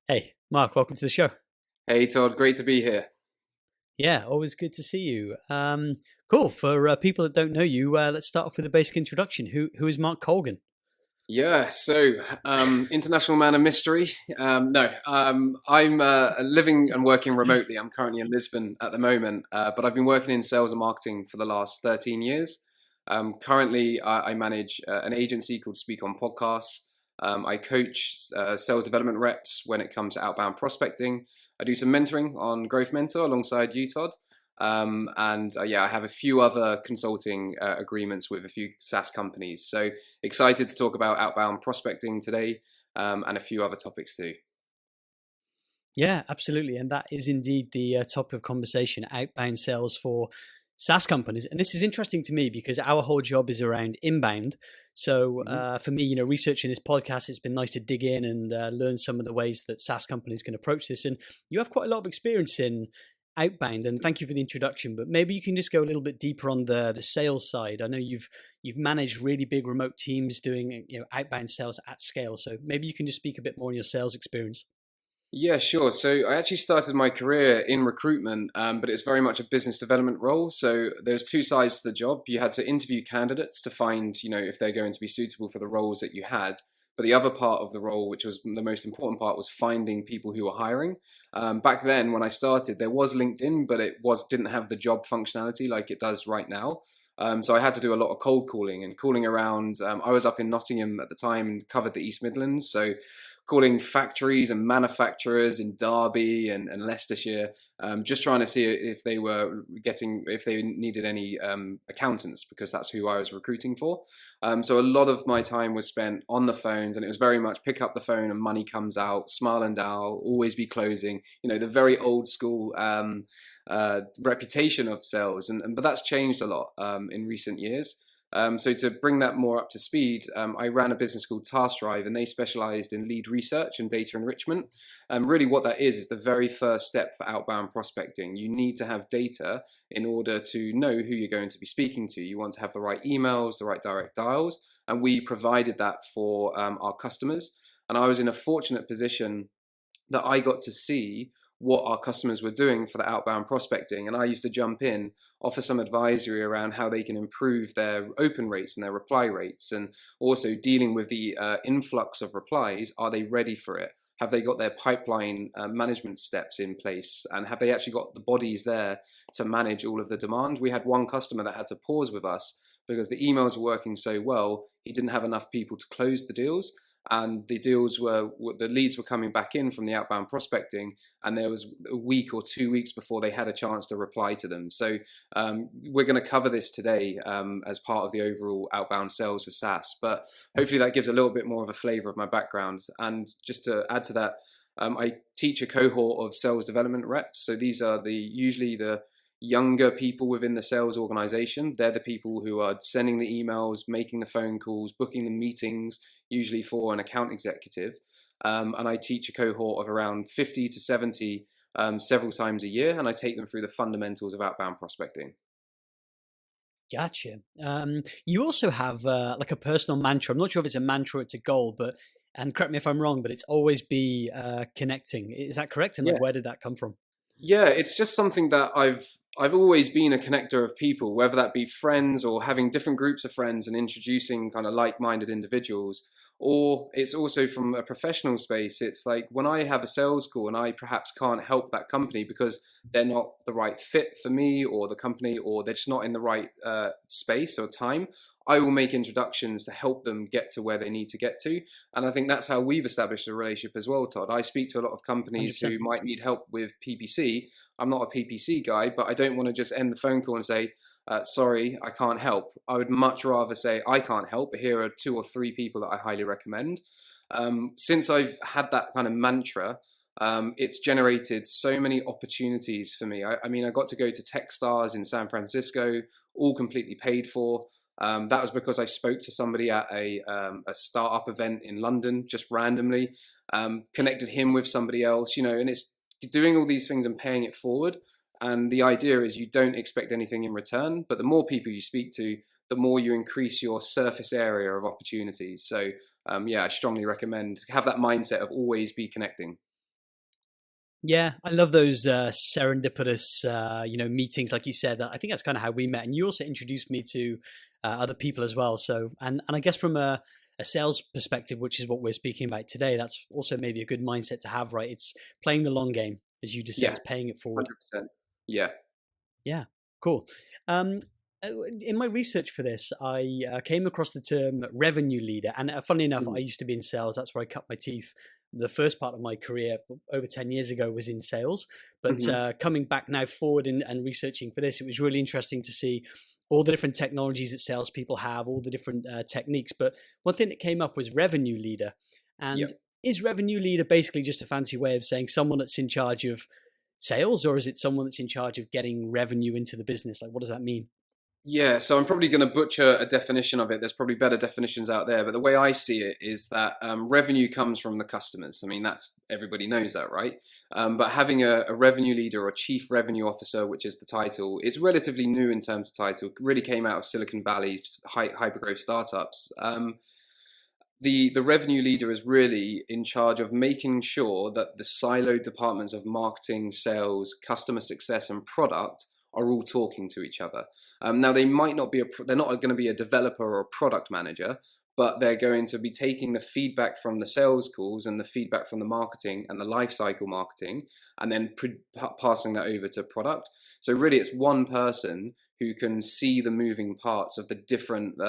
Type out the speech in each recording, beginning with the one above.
Hey, Mark, welcome to the show. Hey Todd, great to be here. Yeah, always good to see you. Cool. For people that don't know you, let's start off with a basic introduction. Who is Mark Colgan? International man of mystery. No, I'm living and working remotely. I'm currently in Lisbon at the moment, but I've been working in sales and marketing for the last 13 years. Currently, I manage an agency called Speak on Podcasts. I coach sales development reps when it comes to outbound prospecting. I do some mentoring on Growth Mentor alongside you, Todd. I have a few other consulting agreements with a few SaaS companies. So excited to talk about outbound prospecting today, and a few other topics too. Yeah, absolutely. And that is indeed the topic of conversation, outbound sales for SaaS companies. And this is interesting to me because our whole job is around inbound. So Mhm. for me, researching this podcast, it's been nice to dig in and learn some of the ways that SaaS companies can approach this. And you have quite a lot of experience in outbound, and thank you for the introduction. But maybe you can just go a little bit deeper on the sales side. I know you've managed really big remote teams doing outbound sales at scale. So maybe you can just speak a bit more on your sales experience. Yeah, sure. So I actually started my career in recruitment, but it's very much a business development role. So there's two sides to the job. You had to interview candidates to find, if they're going to be suitable for the roles that you had. But the other part of the role, which was the most important part, was finding people who were hiring. Back then, when I started, there was LinkedIn, but it didn't have the job functionality like it does right now. So I had to do a lot of cold calling and calling around. I was up in Nottingham at the time and covered the East Midlands. So calling factories and manufacturers in Derby and Leicestershire, just trying to see if they needed any accountants, because that's who I was recruiting for. So a lot of my time was spent on the phones, and it was very much pick up the phone and money comes out, smile and dial, always be closing. The very old school reputation of sales, but that's changed a lot in recent years. So to bring that more up to speed, I ran a business called Task Drive, and they specialized in lead research and data enrichment. Really what that is the very first step for outbound prospecting. You need to have data in order to know who you're going to be speaking to. You want to have the right emails, the right direct dials, and we provided that for our customers. And I was in a fortunate position that I got to see what our customers were doing for the outbound prospecting. And I used to jump in, offer some advisory around how they can improve their open rates and their reply rates, and also dealing with the influx of replies. Are they ready for it? Have they got their pipeline management steps in place? And have they actually got the bodies there to manage all of the demand? We had one customer that had to pause with us because the emails were working so well, he didn't have enough people to close the deals, and the leads were coming back in from the outbound prospecting, and there was a week or 2 weeks before they had a chance to reply to them. So we're going to cover this today as part of the overall outbound sales for SaaS, but hopefully that gives a little bit more of a flavor of my background. And just to add to that, I teach a cohort of sales development reps. So these are usually the younger people within the sales organization. They're the people who are sending the emails, making the phone calls, booking the meetings, usually for an account executive. And I teach a cohort of around 50 to 70 several times a year, and I take them through the fundamentals of outbound prospecting. Gotcha. You also have like a personal mantra. I'm not sure if it's a mantra or it's a goal, but and correct me if I'm wrong, but it's always be connecting. Is that correct? And like, Yeah, where did that come from? Yeah, it's just something that I've always been a connector of people, whether that be friends or having different groups of friends and introducing kind of like-minded individuals, or it's also from a professional space. It's like when I have a sales call and I perhaps can't help that company because they're not the right fit for me or the company, or they're just not in the right space or time. I will make introductions to help them get to where they need to get to. And I think that's how we've established a relationship as well, Todd. I speak to a lot of companies who 100%. might need help with PPC. I'm not a PPC guy, but I don't want to just end the phone call and say, sorry, I can't help. I would much rather say, I can't help, but here are two or three people that I highly recommend. Since I've had that kind of mantra, it's generated so many opportunities for me. I mean, I got to go to Techstars in San Francisco, all completely paid for. That was because I spoke to somebody at a startup event in London just randomly, connected him with somebody else, and it's doing all these things and paying it forward. And the idea is you don't expect anything in return, but the more people you speak to, the more you increase your surface area of opportunities. So, I strongly recommend have that mindset of always be connecting. Yeah, I love those serendipitous, meetings, like you said. I think that's kind of how we met, and you also introduced me to other people as well. So, and I guess from a sales perspective, which is what we're speaking about today, that's also maybe a good mindset to have, right? It's playing the long game, as you just said, Yeah, it's paying it forward. 100%. Yeah. Yeah, cool. Um, in my research for this, I came across the term revenue leader. And funnily enough, I Mm. used to be in sales. That's where I cut my teeth. The first part of my career, over 10 years ago, was in sales. But Hmm. coming back now forward and researching for this, it was really interesting to see all the different technologies that salespeople have, all the different techniques. But one thing that came up was revenue leader. Yeah. And is revenue leader basically just a fancy way of saying someone that's in charge of sales, or is it someone that's in charge of getting revenue into the business? Like, what does that mean? Yeah, so I'm probably going to butcher a definition of it. There's probably better definitions out there, but the way I see it is that revenue comes from the customers. I mean, that's everybody knows that, right? But having a revenue leader or chief revenue officer, which is the title, is relatively new in terms of title. It really came out of Silicon Valley hypergrowth startups. The revenue leader is really in charge of making sure that the siloed departments of marketing, sales, customer success, and product are all talking to each other. Now, they might not be they're not going to be a developer or a product manager, but they're going to be taking the feedback from the sales calls and the feedback from the marketing and the lifecycle marketing, and then passing that over to product. So really, it's one person who can see the moving parts of the different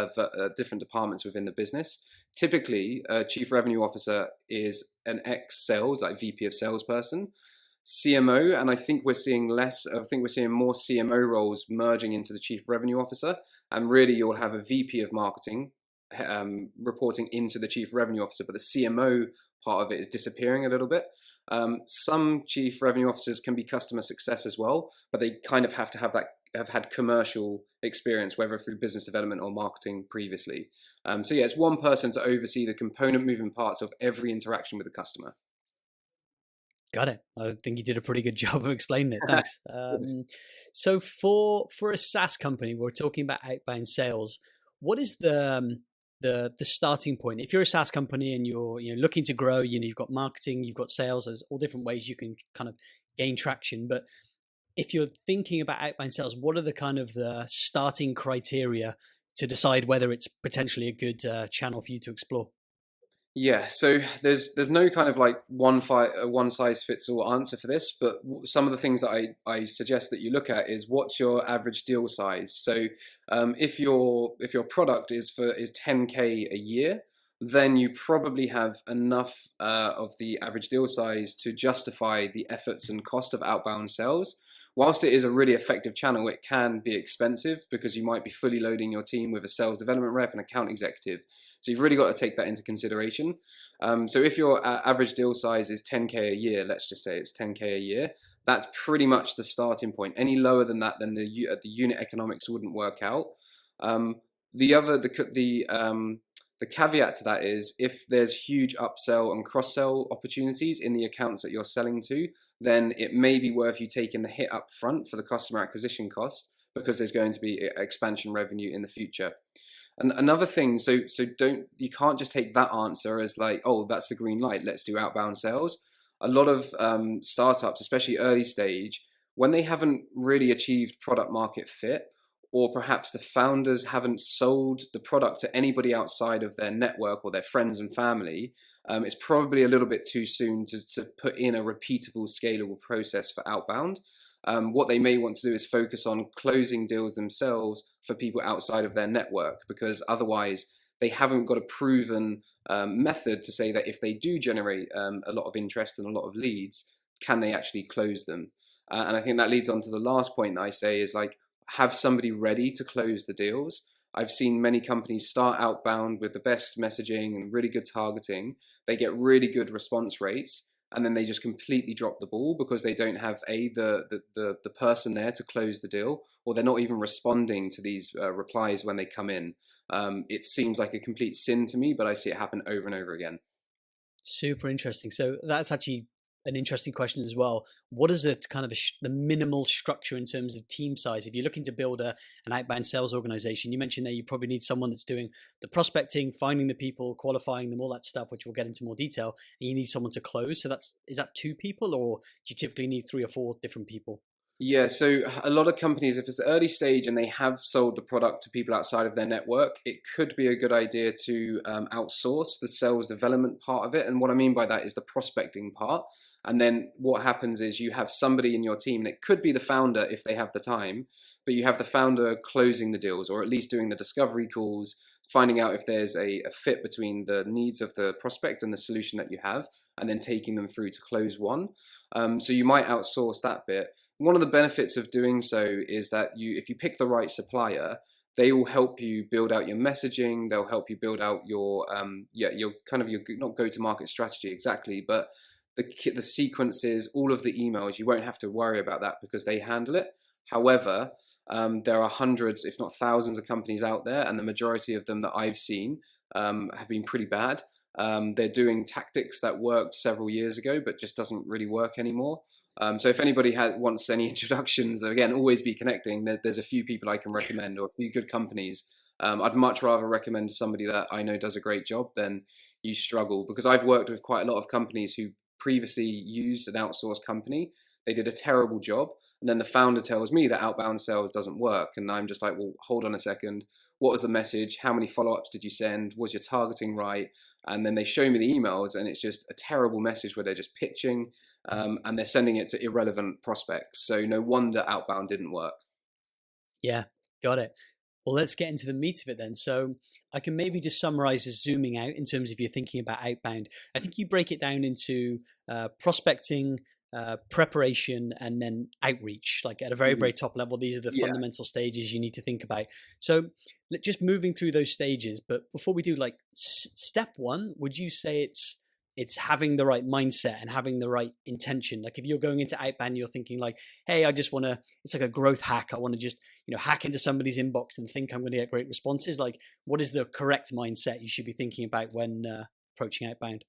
departments within the business. Typically, a chief revenue officer is an ex-sales, like VP of salesperson, CMO, and I think we're seeing less. I think we're seeing more CMO roles merging into the chief revenue officer, and really you'll have a VP of marketing reporting into the chief revenue officer, but the CMO part of it is disappearing a little bit. Some chief revenue officers can be customer success as well, but they kind of have to have had commercial experience, whether through business development or marketing previously. So yeah, it's one person to oversee the component moving parts of every interaction with the customer. Got it. I think you did a pretty good job of explaining it. Thanks. So for a SaaS company, we're talking about outbound sales. What is the starting point? If you're a SaaS company and you're looking to grow, you've got marketing, you've got sales. There's all different ways you can kind of gain traction. But if you're thinking about outbound sales, what are the kind of the starting criteria to decide whether it's potentially a good channel for you to explore? Yeah, so there's no kind of like one size fits all answer for this, but some of the things that I suggest that you look at is what's your average deal size. So if your product is 10K a year, then you probably have enough of the average deal size to justify the efforts and cost of outbound sales. Whilst it is a really effective channel, it can be expensive because you might be fully loading your team with a sales development rep and account executive. So you've really got to take that into consideration. So if your average deal size is 10K a year, let's just say it's 10K a year, that's pretty much the starting point. Any lower than that, then the unit economics wouldn't work out. Um, the caveat to that is if there's huge upsell and cross-sell opportunities in the accounts that you're selling to, then it may be worth you taking the hit up front for the customer acquisition cost because there's going to be expansion revenue in the future. And another thing, so you can't just take that answer as like, oh, that's the green light, let's do outbound sales. A lot of startups, especially early stage, when they haven't really achieved product market fit, or perhaps the founders haven't sold the product to anybody outside of their network or their friends and family, it's probably a little bit too soon to put in a repeatable, scalable process for outbound. What they may want to do is focus on closing deals themselves for people outside of their network, because otherwise they haven't got a proven method to say that if they do generate a lot of interest and a lot of leads, can they actually close them? And I think that leads on to the last point that I say is like, have somebody ready to close the deals. I've seen many companies start outbound with the best messaging and really good targeting. They get really good response rates, and then they just completely drop the ball because they don't have the person there to close the deal, or they're not even responding to these replies when they come in. It seems like a complete sin to me, but I see it happen over and over again. Super interesting. So that's actually an interesting question as well. What is it kind of the minimal structure in terms of team size? If you're looking to build an outbound sales organization, you mentioned that you probably need someone that's doing the prospecting, finding the people, qualifying them, all that stuff, which we'll get into more detail. And you need someone to close. So is that 2 people, or do you typically need 3 or 4 different people? Yeah, so a lot of companies, if it's the early stage and they have sold the product to people outside of their network, it could be a good idea to outsource the sales development part of it. And what I mean by that is the prospecting part. And then what happens is you have somebody in your team, and it could be the founder if they have the time, but you have the founder closing the deals, or at least doing the discovery calls, finding out if there's a fit between the needs of the prospect and the solution that you have, and then taking them through to close one. So you might outsource that bit. One of the benefits of doing so is that if you pick the right supplier, they will help you build out your messaging. They'll help you build out your not go-to-market strategy exactly, but the sequences, all of the emails. You won't have to worry about that because they handle it. However, there are hundreds, if not thousands, of companies out there, and the majority of them that I've seen have been pretty bad. They're doing tactics that worked several years ago, but just doesn't really work anymore. So if anybody wants any introductions, again, AlwaysBeConnecting, there's a few people I can recommend, or a few good companies. I'd much rather recommend somebody that I know does a great job than you struggle, because I've worked with quite a lot of companies who previously used an outsourced company. They did a terrible job. And then the founder tells me that outbound sales doesn't work. And I'm just like, well, hold on a second. What was the message? How many follow-ups did you send? Was your targeting right? And then they show me the emails, and it's just a terrible message where they're just pitching and they're sending it to irrelevant prospects. So no wonder outbound didn't work. Yeah, got it. Well, let's get into the meat of it then. So I can maybe just summarize as zooming out in terms of you're thinking about outbound. I think you break it down into prospecting, preparation, and then outreach. Like at a very, very top level, these are the fundamental stages you need to think about. So just moving through those stages. But before we do, like step 1, would you say it's having the right mindset and having the right intention? Like if you're going into outbound, you're thinking like, hey, I just want to, it's like a growth hack. I want to just, hack into somebody's inbox and think I'm going to get great responses. Like, what is the correct mindset you should be thinking about when approaching outbound?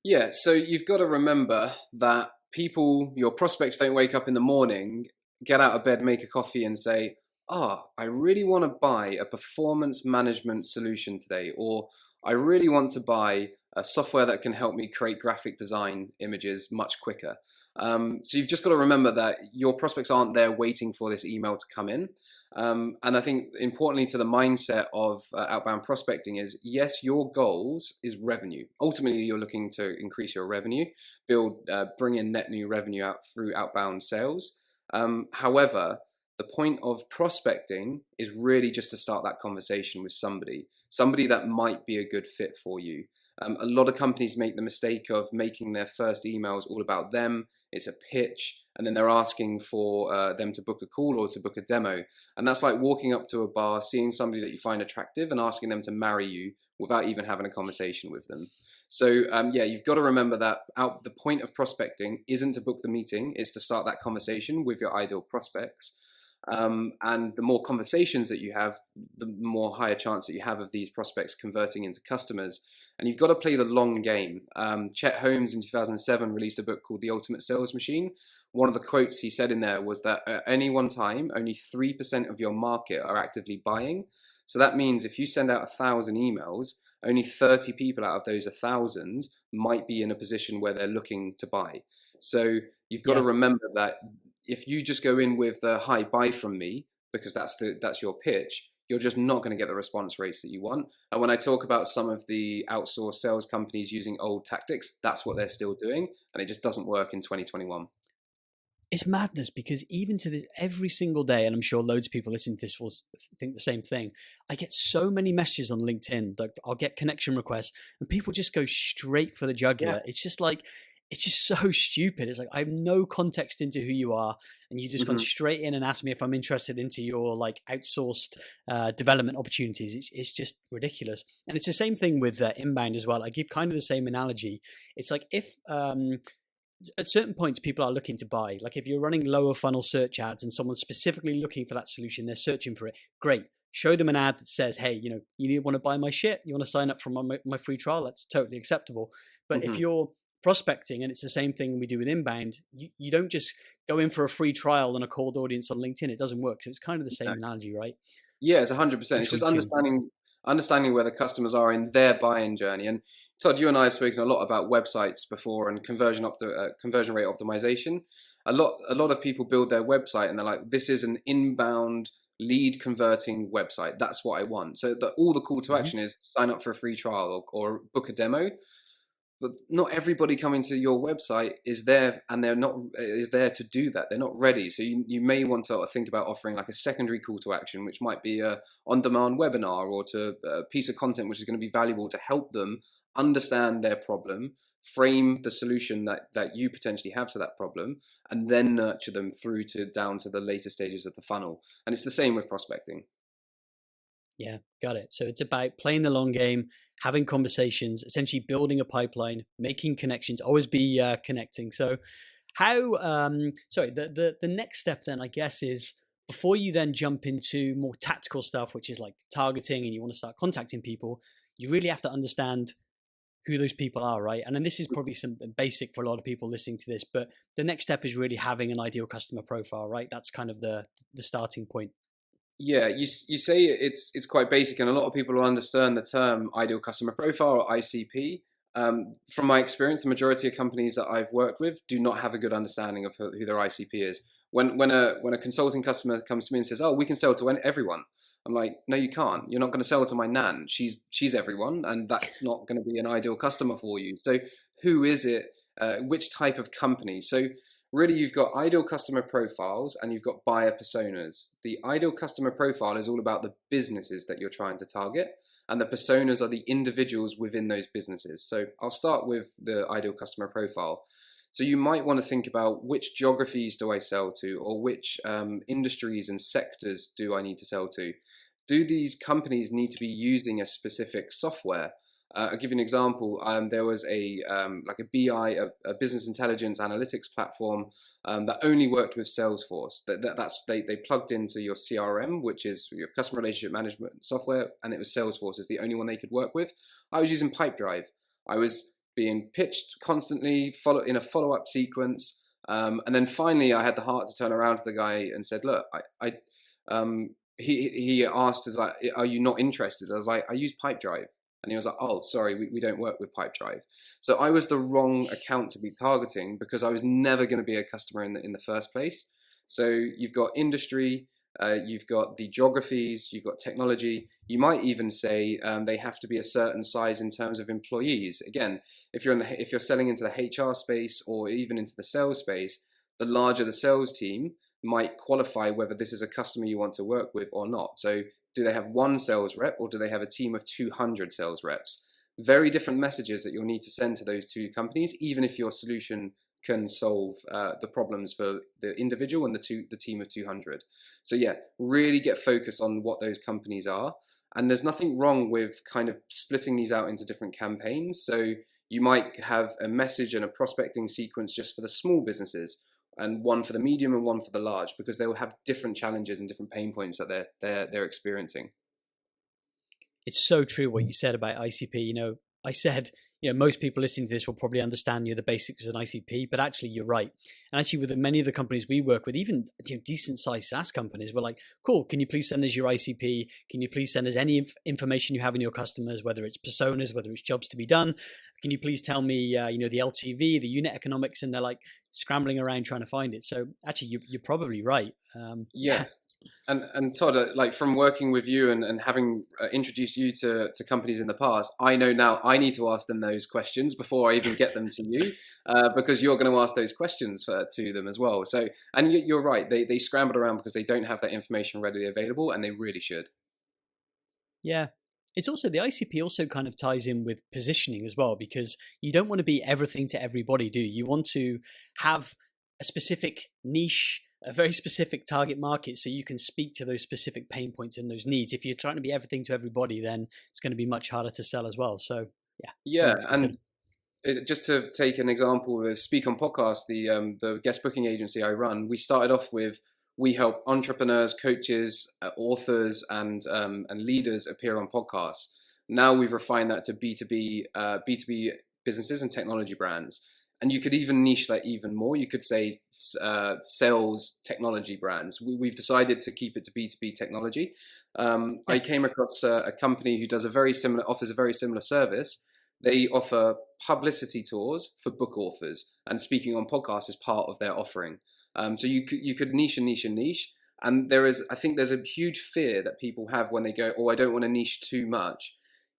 Yeah, so you've got to remember that your prospects don't wake up in the morning, get out of bed, make a coffee and say, I really want to buy a performance management solution today, or I really want to buy a software that can help me create graphic design images much quicker. So you've just got to remember that your prospects aren't there waiting for this email to come in. And I think importantly to the mindset of outbound prospecting is, yes, your goals is revenue. Ultimately, you're looking to increase your revenue, bring in net new revenue out through outbound sales. However, the point of prospecting is really just to start that conversation with somebody that might be a good fit for you. A lot of companies make the mistake of making their first emails all about them. It's a pitch, and then they're asking for them to book a call or to book a demo. And that's like walking up to a bar, seeing somebody that you find attractive and asking them to marry you without even having a conversation with them. So you've got to remember that the point of prospecting isn't to book the meeting, it's to start that conversation with your ideal prospects. And the more conversations that you have, the more higher chance that you have of these prospects converting into customers. And you've got to play the long game. Chet Holmes in 2007 released a book called The Ultimate Sales Machine. One of the quotes he said in there was that at any one time, only 3% of your market are actively buying. So that means if you send out 1,000 emails, only 30 people out of those 1,000 might be in a position where they're looking to buy. So you've got to remember that if you just go in with the hi, buy from me, because that's your pitch, you're just not going to get the response rates that you want. And when I talk about some of the outsourced sales companies using old tactics, that's what they're still doing, and it just doesn't work in 2021. It's madness, because even to this, every single day, and I'm sure loads of people listening to this will think the same thing, I get so many messages on LinkedIn. Like I'll get connection requests and people just go straight for the jugular. It's just like, it's just so stupid. It's like, I have no context into who you are, and you just gone straight in and asked me if I'm interested into your like outsourced development opportunities. It's just ridiculous. And it's the same thing with inbound as well. I give kind of the same analogy. It's like if at certain points people are looking to buy, like if you're running lower funnel search ads and someone's specifically looking for that solution, they're searching for it, great. Show them an ad that says, hey, you want to buy my shit, you want to sign up for my free trial, that's totally acceptable. But if you're prospecting, and it's the same thing we do with inbound. You don't just go in for a free trial on a cold audience on LinkedIn. It doesn't work. So it's kind of the same analogy, right? Yeah, it's 100%. It's Which we just can. understanding where the customers are in their buying journey. And Todd, you and I have spoken a lot about websites before and conversion rate optimization. A lot of people build their website and they're like, this is an inbound lead converting website. That's what I want. So all the call to action is sign up for a free trial or book a demo. But not everybody coming to your website is there, and is there to do that. They're not ready. So you may want to think about offering like a secondary call to action, which might be a on-demand webinar or to a piece of content which is going to be valuable to help them understand their problem, frame the solution that you potentially have to that problem, and then nurture them through to down to the later stages of the funnel. And it's the same with prospecting. Yeah, got it. So it's about playing the long game, having conversations, essentially building a pipeline, making connections, always be connecting. So the next step then, I guess, is before you then jump into more tactical stuff, which is like targeting and you want to start contacting people, you really have to understand who those people are, right? And then this is probably some basic for a lot of people listening to this, but the next step is really having an ideal customer profile, right? That's kind of the starting point. Yeah, you say it's quite basic, and a lot of people will understand the term ideal customer profile or ICP. From my experience, the majority of companies that I've worked with do not have a good understanding of who their ICP is. When a consulting customer comes to me and says, "Oh, we can sell to everyone," I'm like, "No, you can't. You're not going to sell to my nan. She's everyone, and that's not going to be an ideal customer for you." So, who is it? Which type of company? So really, you've got ideal customer profiles and you've got buyer personas. The ideal customer profile is all about the businesses that you're trying to target, and the personas are the individuals within those businesses. So I'll start with the ideal customer profile. So you might want to think about which geographies do I sell to, or which industries and sectors do I need to sell to? Do these companies need to be using a specific software? I'll give you an example. There was a BI, a business intelligence analytics platform that only worked with Salesforce. They plugged into your CRM, which is your customer relationship management software, and it was Salesforce is the only one they could work with. I was using Pipedrive. I was being pitched constantly, in a follow-up sequence, and then finally I had the heart to turn around to the guy and said, "Look, he asked, "Is like, are you not interested?" I was like, "I use Pipedrive." And he was like, "Oh, sorry, we don't work with Pipedrive." So I was the wrong account to be targeting because I was never going to be a customer in the first place. So you've got industry, you've got the geographies, you've got technology. You might even say they have to be a certain size in terms of employees. Again, if you're selling into the HR space or even into the sales space, the larger the sales team might qualify whether this is a customer you want to work with or not. So do they have one sales rep or do they have a team of 200 sales reps? Very different messages that you'll need to send to those two companies, even if your solution can solve the problems for the individual and the team of 200. So yeah, really get focused on what those companies are. And there's nothing wrong with kind of splitting these out into different campaigns. So you might have a message and a prospecting sequence just for the small businesses, and one for the medium and one for the large, because they will have different challenges and different pain points that they're experiencing. It's so true what you said about ICP. I said, most people listening to this will probably understand the basics of an ICP, but actually you're right. And actually with many of the companies we work with, even decent sized SaaS companies, we're like, cool, can you please send us your ICP? Can you please send us any information you have in your customers, whether it's personas, whether it's jobs to be done? Can you please tell me, the LTV, the unit economics? And they're like scrambling around trying to find it. So actually you're probably right. Yeah. And Todd, like from working with you and having introduced you to companies in the past, I know now I need to ask them those questions before I even get them to you, because you're going to ask those questions to them as well. So, and you're right, they scrambled around because they don't have that information readily available, and they really should. Yeah. It's also the ICP also kind of ties in with positioning as well, because you don't want to be everything to everybody, do you? You want to have a specific niche, a very specific target market, so you can speak to those specific pain points and those needs. If you're trying to be everything to everybody, then it's going to be much harder to sell as well. So Yeah, and just to take an example with Speak on Podcast, the guest booking agency I run, we started off with, we help entrepreneurs, coaches, authors, and leaders appear on podcasts. Now we've refined that to B2B businesses and technology brands. And you could even niche that even more. You could say sales technology brands. We've decided to keep it to B2B technology. I came across a company who does offers a very similar service. They offer publicity tours for book authors, and speaking on podcasts is part of their offering. So you could niche and niche and niche. And I think there's a huge fear that people have when they go, oh, I don't want to niche too much.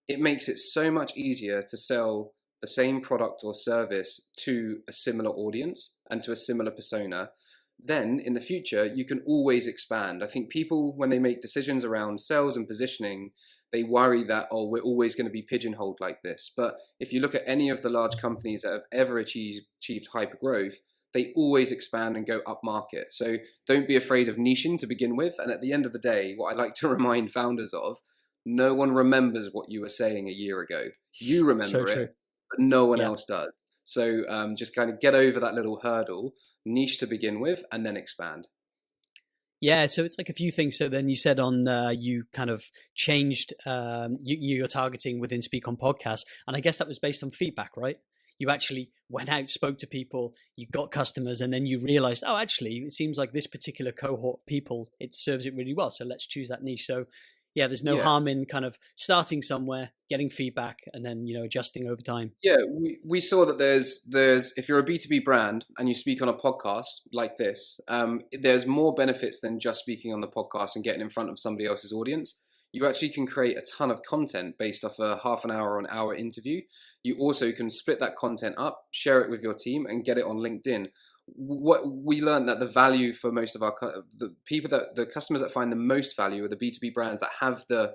It makes it so much easier to sell the same product or service to a similar audience and to a similar persona. Then in the future, you can always expand. I think people, when they make decisions around sales and positioning, they worry that, oh, we're always going to be pigeonholed like this. But if you look at any of the large companies that have ever achieved hyper growth, they always expand and go up market. So don't be afraid of niching to begin with. And at the end of the day, what I like to remind founders of, no one remembers what you were saying a year ago. You remember it, but no one else does. So just kind of get over that little hurdle, niche to begin with, and then expand. Yeah, so it's like a few things. So then you said on you kind of changed your targeting within Speak on Podcasts, and I guess that was based on feedback, right? You actually went out, spoke to people, you got customers, and then you realized, oh, actually, it seems like this particular cohort of people, it serves it really well. So let's choose that niche. So yeah, there's no harm in kind of starting somewhere, getting feedback, and then, adjusting over time. Yeah, we saw that there's if you're a B2B brand and you speak on a podcast like this, there's more benefits than just speaking on the podcast and getting in front of somebody else's audience. You actually can create a ton of content based off a half an hour or an hour interview. You also can split that content up, share it with your team, and get it on LinkedIn. What we learned that the value for most of the customers that find the most value are the B2B brands that have the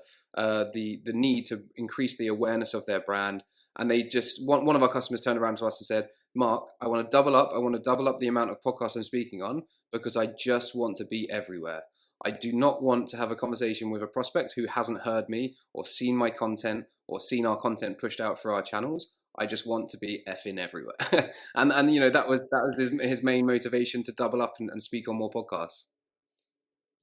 need to increase the awareness of their brand. And they just one of our customers turned around to us and said, Mark, I want to double up. I want to double up the amount of podcasts I'm speaking on because I just want to be everywhere. I do not want to have a conversation with a prospect who hasn't heard me or seen my content or seen our content pushed out through our channels. I just want to be effing everywhere. and that was his main motivation to double up and speak on more podcasts.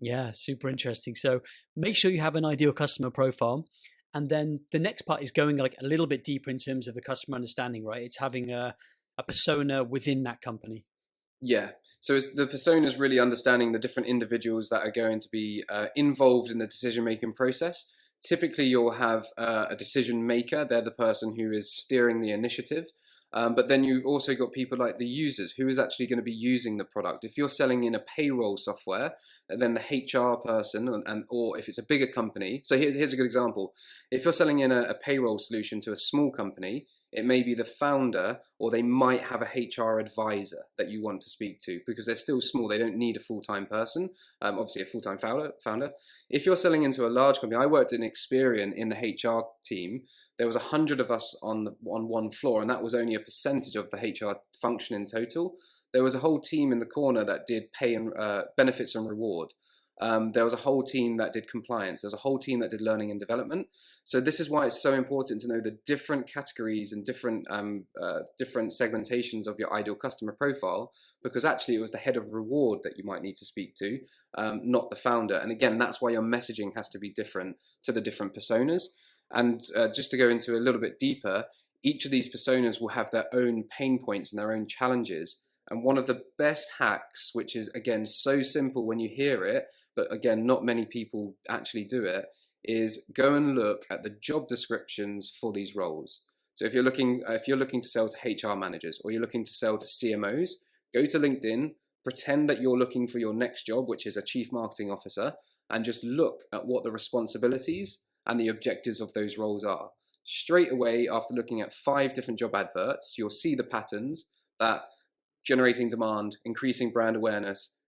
Yeah, super interesting. So make sure you have an ideal customer profile. And then the next part is going like a little bit deeper in terms of the customer understanding, right? It's having a persona within that company. Yeah. So it's the persona is really understanding the different individuals that are going to be involved in the decision-making process. Typically, you'll have a decision maker. They're the person who is steering the initiative. But then you've also got people like the users who is actually going to be using the product. If you're selling in a payroll software, then the HR person, or if it's a bigger company. So here's a good example. If you're selling in a payroll solution to a small company, it may be the founder, or they might have a HR advisor that you want to speak to because they're still small. They don't need a full-time person, obviously a full-time founder. If you're selling into a large company, I worked in Experian in the HR team. There was 100 of us on one floor, and that was only a percentage of the HR function in total. There was a whole team in the corner that did pay and benefits and reward. There was a whole team that did compliance. There's a whole team that did learning and development. So this is why it's so important to know the different categories and different segmentations of your ideal customer profile, because actually it was the head of reward that you might need to speak to, not the founder. And again, that's why your messaging has to be different to the different personas. And just to go into a little bit deeper, each of these personas will have their own pain points and their own challenges. And one of the best hacks, which is, again, so simple when you hear it, but again, not many people actually do it, is go and look at the job descriptions for these roles. So if you're looking to sell to HR managers or you're looking to sell to CMOs, go to LinkedIn, pretend that you're looking for your next job, which is a chief marketing officer, and just look at what the responsibilities and the objectives of those roles are. Straight away, after looking at 5 different job adverts, you'll see the patterns that generating demand, increasing brand awareness,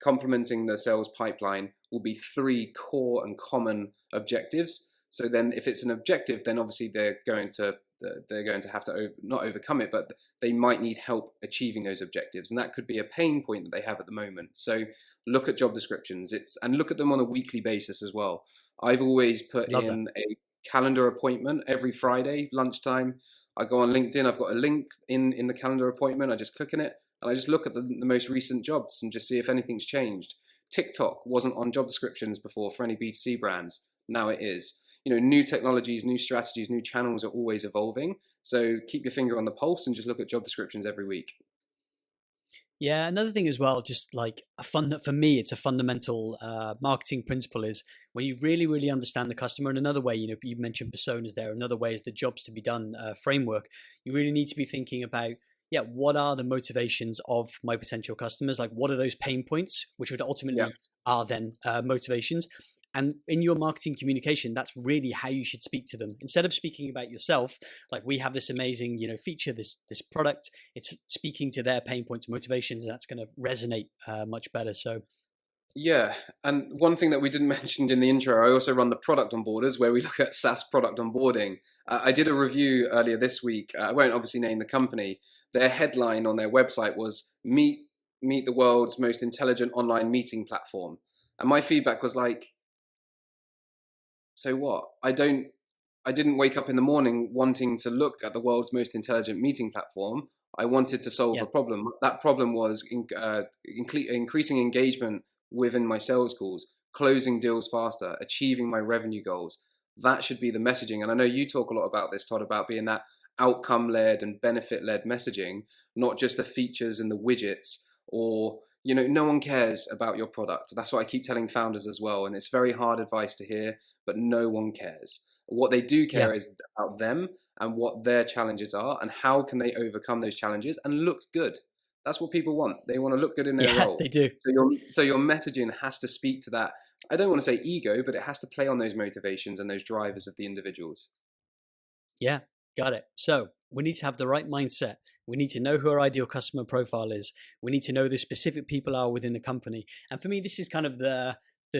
complementing the sales pipeline will be 3 core and common objectives. So then if it's an objective, then obviously they're going to have to not overcome it, but they might need help achieving those objectives. And that could be a pain point that they have at the moment. So look at job descriptions and look at them on a weekly basis as well. I've always put a calendar appointment every Friday lunchtime. I go on LinkedIn, I've got a link in the calendar appointment. I just click on it and I just look at the most recent jobs and just see if anything's changed. TikTok wasn't on job descriptions before for any B2C brands. Now it is. New technologies, new strategies, new channels are always evolving. So keep your finger on the pulse and just look at job descriptions every week. Yeah, another thing as well, just like for me, it's a fundamental marketing principle is when you really, really understand the customer. And another way, you mentioned personas there. Another way is the jobs to be done framework. You really need to be thinking about, yeah, what are the motivations of my potential customers? Like, what are those pain points, which would Yeah. ultimately are then motivations? And in your marketing communication, that's really how you should speak to them. Instead of speaking about yourself, like we have this amazing, feature, this product. It's speaking to their pain points, motivations, and that's going to resonate much better. So Yeah, and one thing that we didn't mention in the intro, I also run the product onboarders where we look at SaaS product onboarding. I did a review earlier this week. I won't obviously name the company. Their headline on their website was "Meet the world's most intelligent online meeting platform," and my feedback was like, "So what? I didn't wake up in the morning wanting to look at the world's most intelligent meeting platform. I wanted to solve yeah, a problem. That problem was increasing engagement within my sales calls, closing deals faster, achieving my revenue goals. That should be the messaging. And I know you talk a lot about this, Todd, about being that outcome-led and benefit-led messaging, not just the features and the widgets or no one cares about your product. That's what I keep telling founders as well. And it's very hard advice to hear, but no one cares. What they do yeah, care is about them and what their challenges are and how can they overcome those challenges and look good. That's what people want. They want to look good in their yeah, role. they do. So your messaging has to speak to that. I don't want to say ego, but it has to play on those motivations and those drivers of the individuals. Yeah, got it. So we need to have the right mindset. We need to know who our ideal customer profile is. We need to know the specific people are within the company. And for me, this is kind of the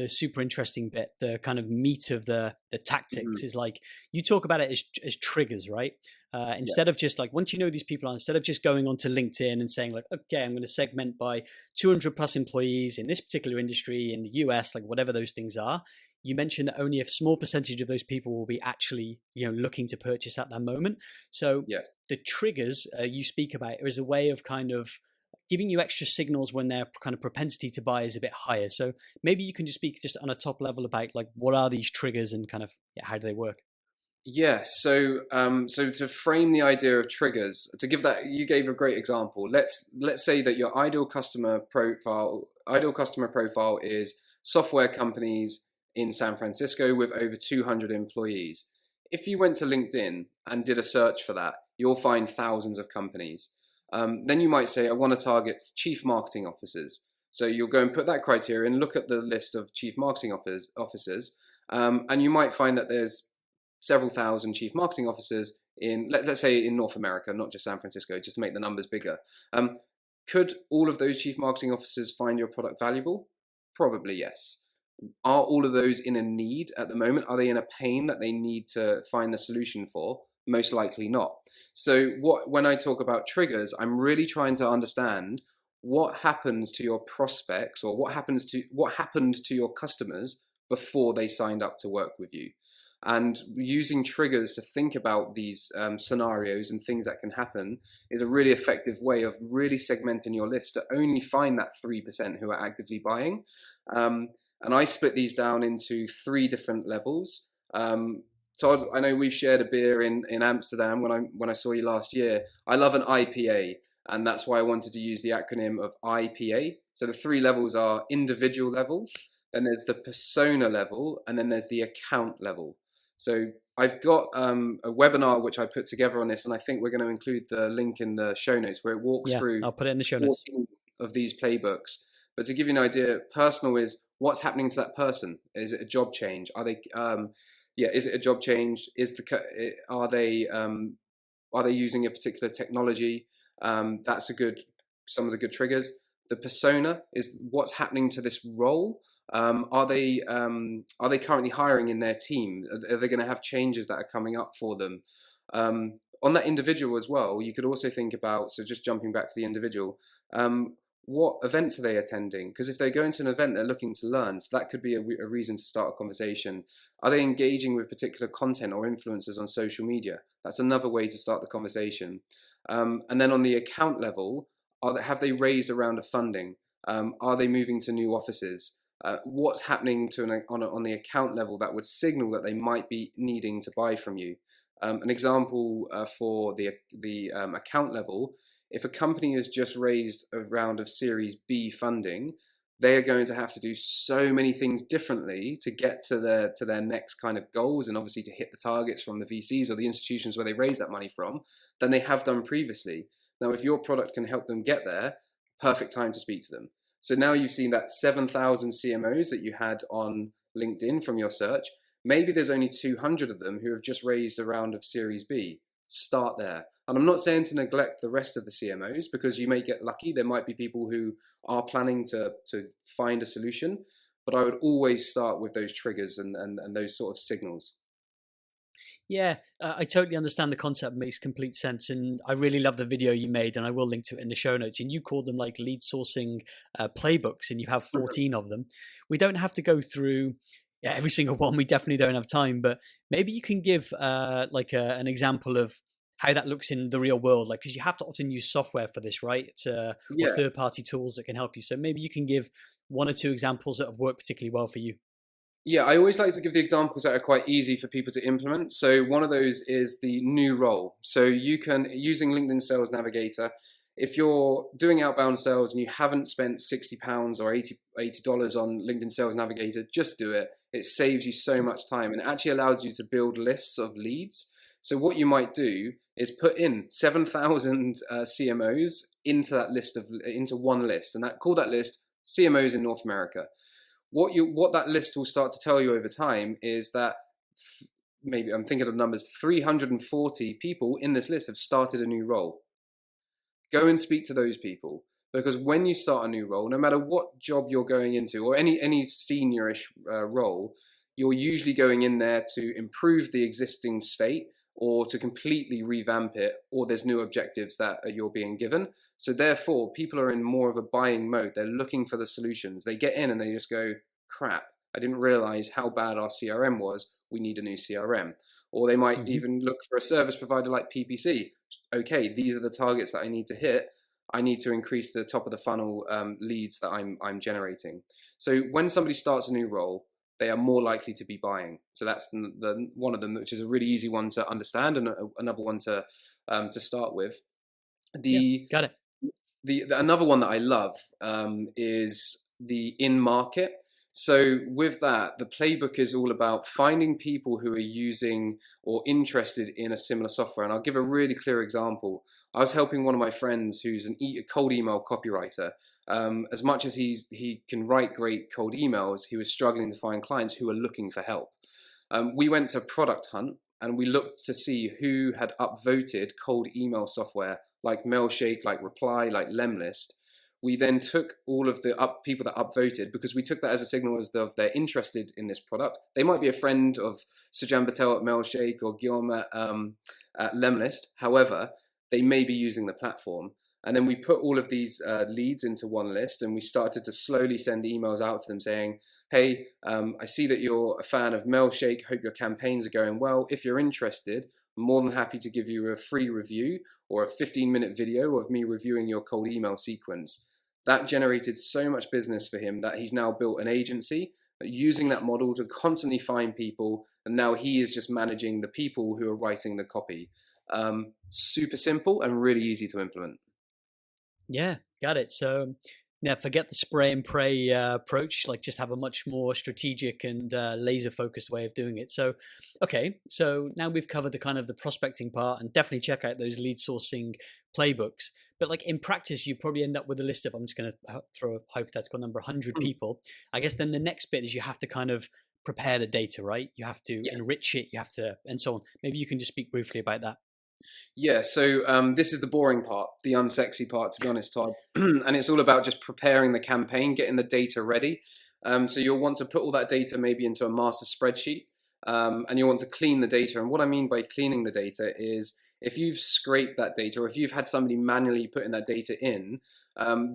super interesting bit, the kind of meat of the Mhm. tactics is like you talk about it as triggers, right? Yeah, Instead of just like once you know these people are, instead of just going onto LinkedIn and saying like, okay, I'm going to segment by 200 plus employees in this particular industry in the US, like whatever those things are. You mentioned that only a small percentage of those people will be actually looking to purchase at that moment. So yeah. the triggers you speak about is a way of kind of giving you extra signals when their kind of propensity to buy is a bit higher. So maybe you can just speak just on a top level about like what are these triggers and kind of how do they work? Yeah, so to frame the idea of triggers, to give that, you gave a great example. Let's say that your ideal customer profile is software companies in San Francisco with over 200 employees. If you went to LinkedIn and did a search for that, you'll find thousands of companies. Then you might say, I want to target chief marketing officers. So you'll go and put that criteria and look at the list of chief marketing officers, and you might find that there's several thousand chief marketing officers in, let's say, in North America, not just San Francisco, just to make the numbers bigger. Could all of those chief marketing officers find your product valuable? Probably yes. Are all of those in a need at the moment? Are they in a pain that they need to find the solution for? Most likely not. So when I talk about triggers, I'm really trying to understand what happens to your prospects or what happened to your customers before they signed up to work with you. And using triggers to think about these scenarios and things that can happen is a really effective way of really segmenting your list to only find that 3% who are actively buying. And I split these down into 3 different levels. Todd, I know we've shared a beer in Amsterdam when I saw you last year. I love an IPA, and that's why I wanted to use the acronym of IPA. So the 3 levels are individual level, then there's the persona level, and then there's the account level. So I've got a webinar which I put together on this, and I think we're going to include the link in the show notes where it walks Yeah, through I'll put it in the show notes. 14 of these playbooks. But to give you an idea, personal is what's happening to that person. Is it a job change? Are they, is it a job change? Are they using a particular technology? That's some of the good triggers. The persona is what's happening to this role. Are they currently hiring in their team? Are they going to have changes that are coming up for them? On that individual as well, you could also think about, so just jumping back to the individual, what events are they attending? Because if they're going to an event, they're looking to learn. So that could be a reason to start a conversation. Are they engaging with particular content or influencers on social media? That's another way to start the conversation. And then on the account level, have they raised a round of funding? Are they moving to new offices? What's happening on the account level that would signal that they might be needing to buy from you? An example for the account level, if a company has just raised a round of Series B funding, they are going to have to do so many things differently to get to their next kind of goals, and obviously to hit the targets from the VCs or the institutions where they raise that money from, than they have done previously. Now, if your product can help them get there, perfect time to speak to them. So now you've seen that 7,000 CMOs that you had on LinkedIn from your search. Maybe there's only 200 of them who have just raised a round of Series B. Start there. And I'm not saying to neglect the rest of the CMOs, because you may get lucky. There might be people who are planning to find a solution, but I would always start with those triggers and those sort of signals. Yeah, I totally understand the concept. Makes complete sense, and I really love the video you made, and I will link to it in the show notes. And you called them like lead sourcing playbooks, and you have 14 of them. We don't have to go through every single one. We definitely don't have time, but maybe you can give an example of how that looks in the real world, like, because you have to often use software for this, right? Or Yeah. third-party tools that can help you. So maybe you can give one or two examples that have worked particularly well for you. Yeah, I always like to give the examples that are quite easy for people to implement. So one of those is the new role. So you can, using LinkedIn Sales Navigator, if you're doing outbound sales and you haven't spent £60 or $80 on LinkedIn Sales Navigator, just do it. It saves you so much time and actually allows you to build lists of leads. So what you might do is put in 7,000 CMOs into one list, and call that list CMOs in North America. What that list will start to tell you over time is that maybe, I'm thinking of the numbers, 340 people in this list have started a new role. Go and speak to those people, because when you start a new role, no matter what job you're going into, or any seniorish role, you're usually going in there to improve the existing state or to completely revamp it, or there's new objectives that you're being given. So therefore, people are in more of a buying mode. They're looking for the solutions. They get in and they just go, crap, I didn't realize how bad our CRM was. We need a new CRM. Or they might even look for a service provider like PPC. Okay, these are the targets that I need to hit. I need to increase the top of the funnel leads that I'm generating. So when somebody starts a new role, they are more likely to be buying. So that's the one of them, which is a really easy one to understand, and another one to start with. Got it. Another one that I love is the in market. So with that, the playbook is all about finding people who are using or interested in a similar software. And I'll give a really clear example. I was helping one of my friends who's a cold email copywriter. As much as he can write great cold emails, he was struggling to find clients who were looking for help. We went to Product Hunt and we looked to see who had upvoted cold email software like Mailshake, like Reply, like Lemlist. We then took all of the people that upvoted, because we took that as a signal as though they're interested in this product. They might be a friend of Sujan Patel at Mailshake or Guillaume at Lemlist. However, they may be using the platform. And then we put all of these leads into one list, and we started to slowly send emails out to them saying, hey, I see that you're a fan of Mailshake. Hope your campaigns are going well. If you're interested, I'm more than happy to give you a free review or a 15-minute video of me reviewing your cold email sequence. That generated so much business for him that he's now built an agency using that model to constantly find people. And now he is just managing the people who are writing the copy. Super simple and really easy to implement. Yeah, got it. So yeah, forget the spray and pray approach. Like, just have a much more strategic and laser focused way of doing it. So, okay, so now we've covered the kind of the prospecting part, and definitely check out those lead sourcing playbooks. But like in practice, you probably end up with a list of, I'm just going to throw a hypothetical number, 100 people. I guess then the next bit is you have to kind of prepare the data, right? You have to enrich it, you have to, and so on. Maybe you can just speak briefly about that. Yeah, so this is the boring part, the unsexy part, to be honest, Todd. And it's all about just preparing the campaign, getting the data ready. So you'll want to put all that data maybe into a master spreadsheet, and you'll want to clean the data. And what I mean by cleaning the data is, if you've scraped that data, or if you've had somebody manually putting that data in,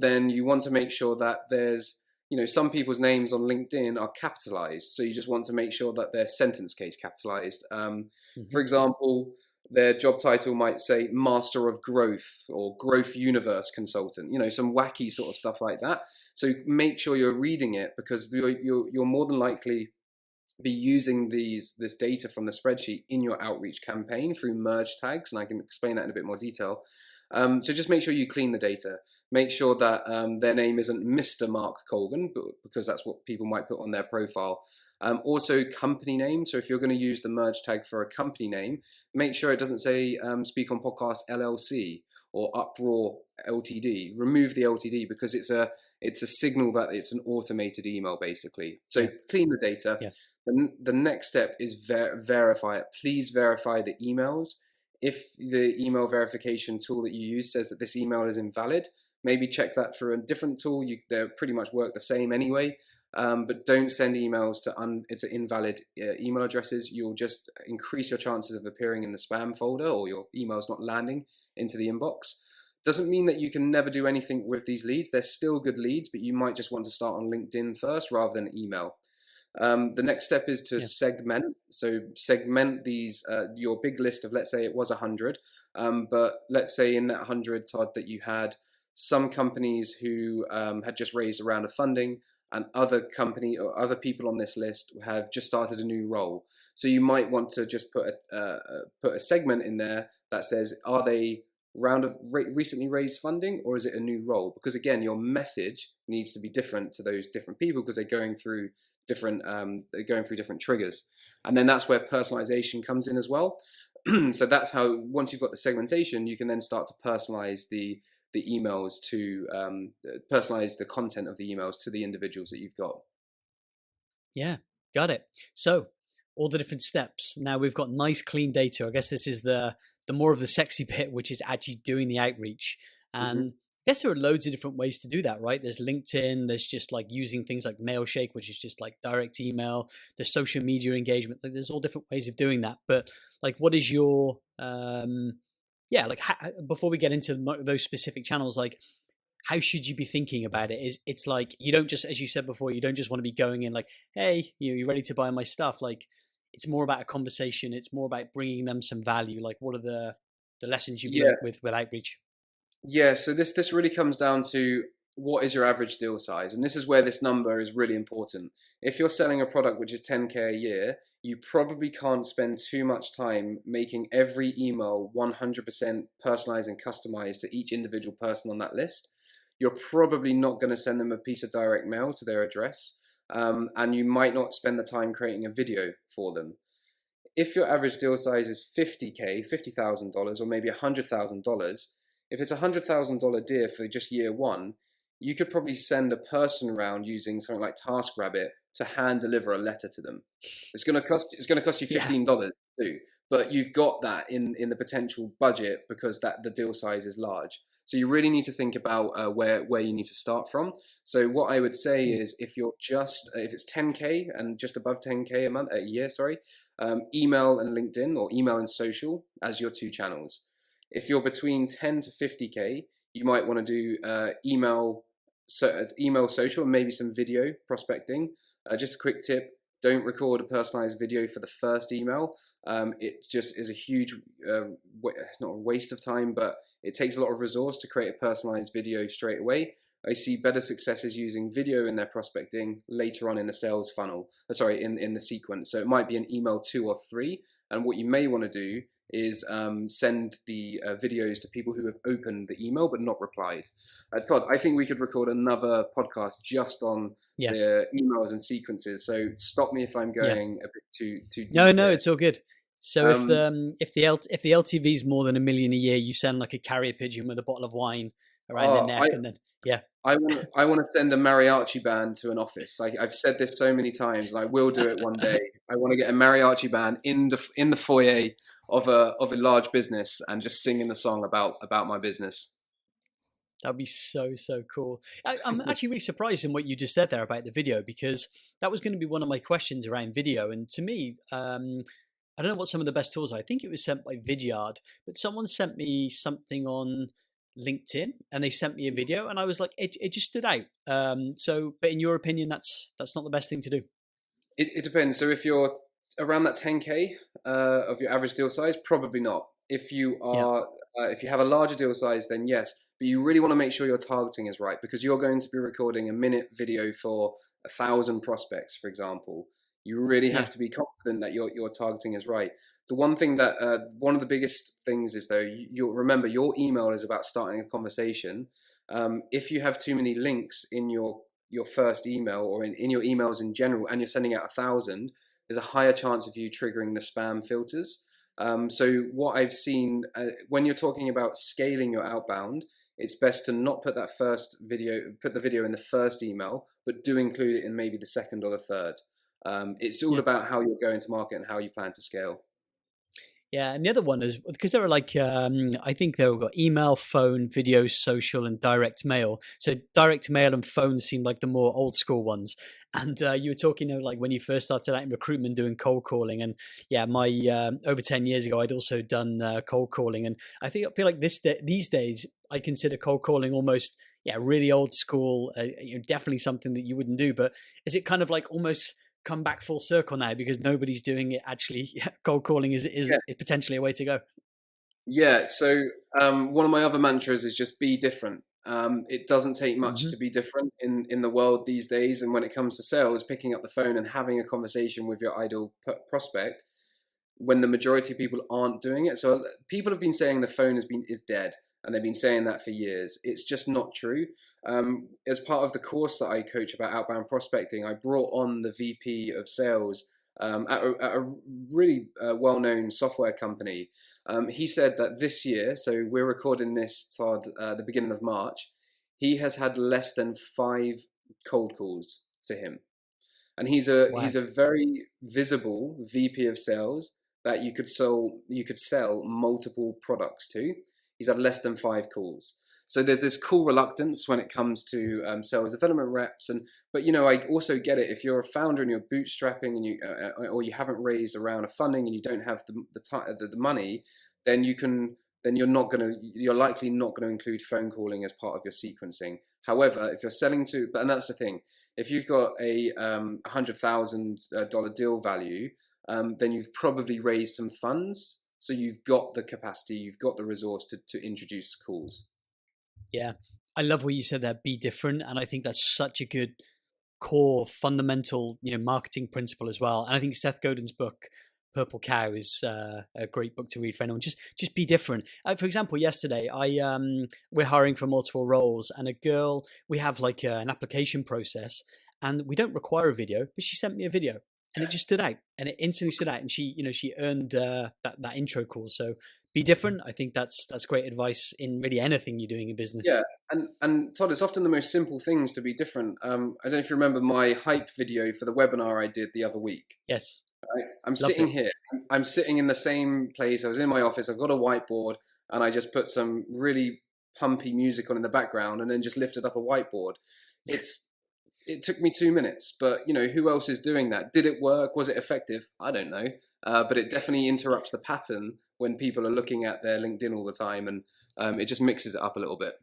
then you want to make sure that there's, some people's names on LinkedIn are capitalized. So you just want to make sure that their sentence case capitalized. For example, their job title might say Master of Growth or Growth Universe Consultant, some wacky sort of stuff like that. So make sure you're reading it, because you're more than likely be using this data from the spreadsheet in your outreach campaign through merge tags, and I can explain that in a bit more detail. So just make sure you clean the data. Make sure that their name isn't Mr. Mark Colgan, because that's what people might put on their profile. Also company name. So if you're going to use the merge tag for a company name, make sure it doesn't say Speak on Podcast LLC or Uproar Ltd. Remove the Ltd, because it's a signal that it's an automated email, basically. So clean the data. Yeah. The next step is verify it. Please verify the emails. If the email verification tool that you use says that this email is invalid, maybe check that through a different tool. They pretty much work the same anyway. But don't send emails to invalid email addresses. You'll just increase your chances of appearing in the spam folder, or your emails not landing into the inbox. Doesn't mean that you can never do anything with these leads. They're still good leads, but you might just want to start on LinkedIn first rather than email. The next step is to segment. So segment these, your big list of, let's say it was 100, but let's say in that 100, Todd, that you had some companies who had just raised a round of funding, and other company or other people on this list have just started a new role. So you might want to just put a segment in there that says, are they recently raised funding, or is it a new role? Because again, your message needs to be different to those different people, because they're going through different triggers. And then that's where personalization comes in as well. So that's how, once you've got the segmentation, you can then start to personalize the emails to personalize the content of the emails to the individuals that you've got. Yeah, got it. So all the different steps. Now we've got nice clean data. I guess this is the more of the sexy bit, which is actually doing the outreach. And I guess there are loads of different ways to do that, right? There's LinkedIn, there's just like using things like Mailshake, which is just like direct email, there's social media engagement, like there's all different ways of doing that. But like, what is your, before we get into those specific channels, like how should you be thinking about it? It's like, you don't just, as you said before, you don't just want to be going in like, hey, you ready to buy my stuff? Like, it's more about a conversation. It's more about bringing them some value. Like, what are the lessons you've learned with outreach? Yeah, so this really comes down to, what is your average deal size? And this is where this number is really important. If you're selling a product which is 10K a year, you probably can't spend too much time making every email 100% personalized and customized to each individual person on that list. You're probably not going to send them a piece of direct mail to their address, and you might not spend the time creating a video for them. If your average deal size is $50K, $50,000, or maybe $100,000, if it's a $100,000 deal for just year one, you could probably send a person around using something like TaskRabbit to hand deliver a letter to them. It's going to cost you $15 too, but you've got that in the potential budget, because the deal size is large. So you really need to think about where you need to start from. So what I would say is, if it's 10K and just above 10K a year, email and LinkedIn, or email and social as your two channels. If you're between 10 to 50K, you might want to do email, social, and maybe some video prospecting. Just a quick tip: don't record a personalized video for the first email. It just is a huge, it's not a waste of time, but it takes a lot of resource to create a personalized video straight away. I see better successes using video in their prospecting later on in the sales funnel, in the sequence. So it might be an email 2 or 3. And what you may want to do is send the videos to people who have opened the email but not replied. Todd, I think we could record another podcast just on the emails and sequences. So stop me if I'm going a bit too deep. No, it's all good. So if the LTV is more than $1 million a year, you send like a carrier pigeon with a bottle of wine around their neck, and then I want to send a mariachi band to an office. I've said this so many times, and I will do it one day. I want to get a mariachi band in the foyer of a large business and just singing the song about my business. That'd be so cool. I'm actually really surprised in what you just said there about the video, because that was going to be one of my questions around video. And to me, I don't know what some of the best tools are. I think it was sent by Vidyard, but someone sent me something on LinkedIn and they sent me a video, and I was like, it just stood out. But in your opinion, that's not the best thing to do? It depends. So if you're around that 10K of your average deal size, probably not. If you are, if you have a larger deal size, then yes. But you really want to make sure your targeting is right, because you're going to be recording a minute video for 1,000 prospects, for example. You really Yeah. have to be confident that your targeting is right. The one thing that one of the biggest things is though, you'll remember your email is about starting a conversation. If you have too many links in your first email or in your emails in general, and you're sending out 1,000, there's a higher chance of you triggering the spam filters. So what I've seen when you're talking about scaling your outbound, it's best to not put put the video in the first email, but do include it in maybe the second or the third. It's all Yeah. about how you're going to market and how you plan to scale. Yeah, and the other one is because there are like I think they've got email, phone, video, social, and direct mail. So direct mail and phone seem like the more old school ones. And you were talking, like when you first started out in recruitment doing cold calling, and yeah, my over 10 years ago, I'd also done cold calling, and I feel like these days I consider cold calling almost really old school. Definitely something that you wouldn't do. But is it kind of like almost come back full circle now because nobody's doing it actually? Cold calling is potentially a way to go. Yeah, so one of my other mantras is just be different. It doesn't take much Hmm. to be different in the world these days. And when it comes to sales, picking up the phone and having a conversation with your ideal prospect, when the majority of people aren't doing it. So people have been saying the phone is dead, and they've been saying that for years. It's just not true. As part of the course that I coach about outbound prospecting, I brought on the VP of sales at a really well-known software company. He said that this year, so we're recording this toward the beginning of March, he has had less than 5 cold calls to him, and Wow. he's a very visible VP of sales that you could sell multiple products to. He's had less than 5 calls. So there's this cool reluctance when it comes to sales development reps, but I also get it. If you're a founder and you're bootstrapping and or you haven't raised a round of funding and you don't have the money, then you're likely not going to include phone calling as part of your sequencing. However, if you're selling to, and that's the thing, if you've got a $100,000 deal value, then you've probably raised some funds. So you've got the capacity, you've got the resource to introduce calls. Yeah. I love what you said there, be different. And I think that's such a good core fundamental, marketing principle as well. And I think Seth Godin's book, Purple Cow, is a great book to read for anyone. Just be different. For example, yesterday we're hiring for multiple roles, and a girl, we have like an application process, and we don't require a video, but she sent me a video. And it just stood out, and it instantly stood out, and she earned that intro call. So be different. I think that's great advice in really anything you're doing in business. Yeah, and Todd, it's often the most simple things to be different. I don't know if you remember my hype video for the webinar I did the other week. Yes, Right? I'm loved sitting it. here. I'm sitting in the same place. I was in my office. I've got a whiteboard, and I just put some really pumpy music on in the background, and then just lifted up a whiteboard. It took me 2 minutes, but who else is doing that? Did it work? Was it effective? I don't know. But it definitely interrupts the pattern when people are looking at their LinkedIn all the time, and it just mixes it up a little bit.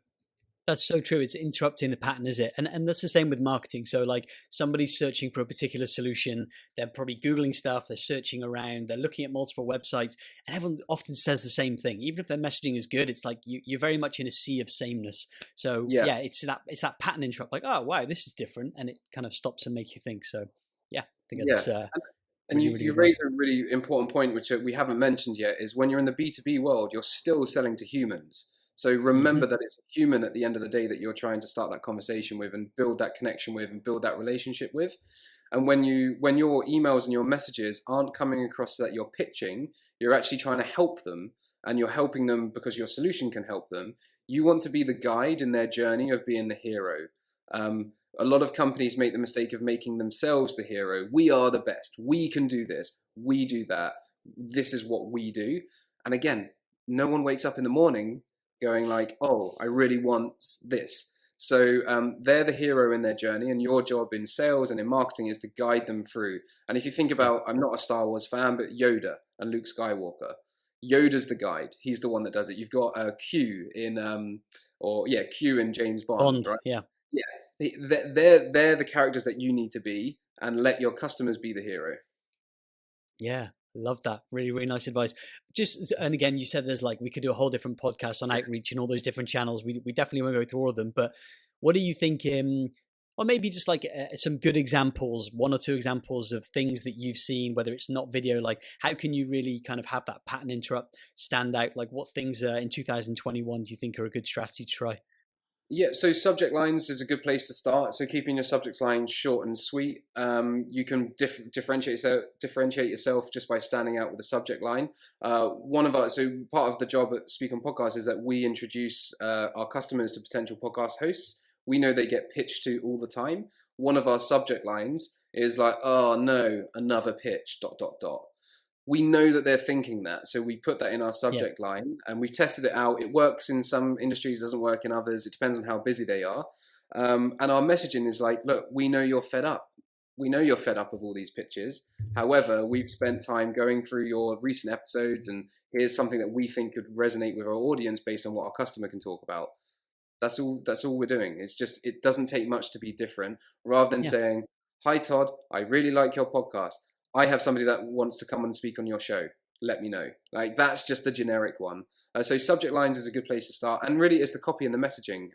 That's so true. It's interrupting the pattern, is it? And that's the same with marketing. So like somebody's searching for a particular solution, they're probably Googling stuff, they're searching around, they're looking at multiple websites, and everyone often says the same thing. Even if their messaging is good, it's like you're very much in a sea of sameness. So Yeah, yeah, it's that pattern interrupt, like, oh wow, this is different, and it kind of stops and make you think. So yeah, I think yeah. that's And really, you, really good you raise advice. a really important point, which we haven't mentioned yet, is when you're in the B2B world, you're still selling to humans. So remember Hmm. that it's a human at the end of the day that you're trying to start that conversation with and build that connection with and build that relationship with. And when your emails and your messages aren't coming across that you're pitching, you're actually trying to help them, and you're helping them because your solution can help them. You want to be the guide in their journey of being the hero. A lot of companies make the mistake of making themselves the hero. We are the best. We can do this. We do that. This is what we do. And again, no one wakes up in the morning going like, "Oh, I really want this." So they're the hero in their journey, and your job in sales and in marketing is to guide them through. And if you think Yeah, about, I'm not a Star Wars fan, but Yoda and Luke Skywalker, Yoda's the guide. He's the one that does it. You've got Q in, Q in James Bond, Bond. right? Yeah. Yeah, they're the characters that you need to be, and let your customers be the hero. Yeah, love that. Really, really nice advice. Just and again, you said there's like we could do a whole different podcast on outreach and all those different channels. We definitely won't go through all of them. But what do you think? or maybe just like some good examples, one or two examples of things that you've seen, whether it's not video, like how can you really kind of have that pattern interrupt stand out? Like what things in 2021 do you think are a good strategy to try? Yeah, so subject lines is a good place to start. So keeping your subject lines short and sweet. You can differentiate yourself just by standing out with a subject line. So part of the job at Speak on Podcast is that we introduce our customers to potential podcast hosts. We know they get pitched to all the time. One of our subject lines is like, "Oh no, another pitch, dot, dot, dot." We know that they're thinking that. So we put that in our Yeah. subject line and we've tested it out. It works in some industries, doesn't work in others. It depends on how busy they are. And our messaging is like, look, we know you're fed up. We know you're fed up of all these pitches. However, we've spent time going through your recent episodes and here's something that we think could resonate with our audience based on what our customer can talk about. That's all we're doing. It's just, it doesn't take much to be different rather than Yeah. saying, "Hi, Todd, I really like your podcast. I have somebody that wants to come and speak on your show. Let me know." Like that's just the generic one. So subject lines is a good place to start, and really it's the copy and the messaging.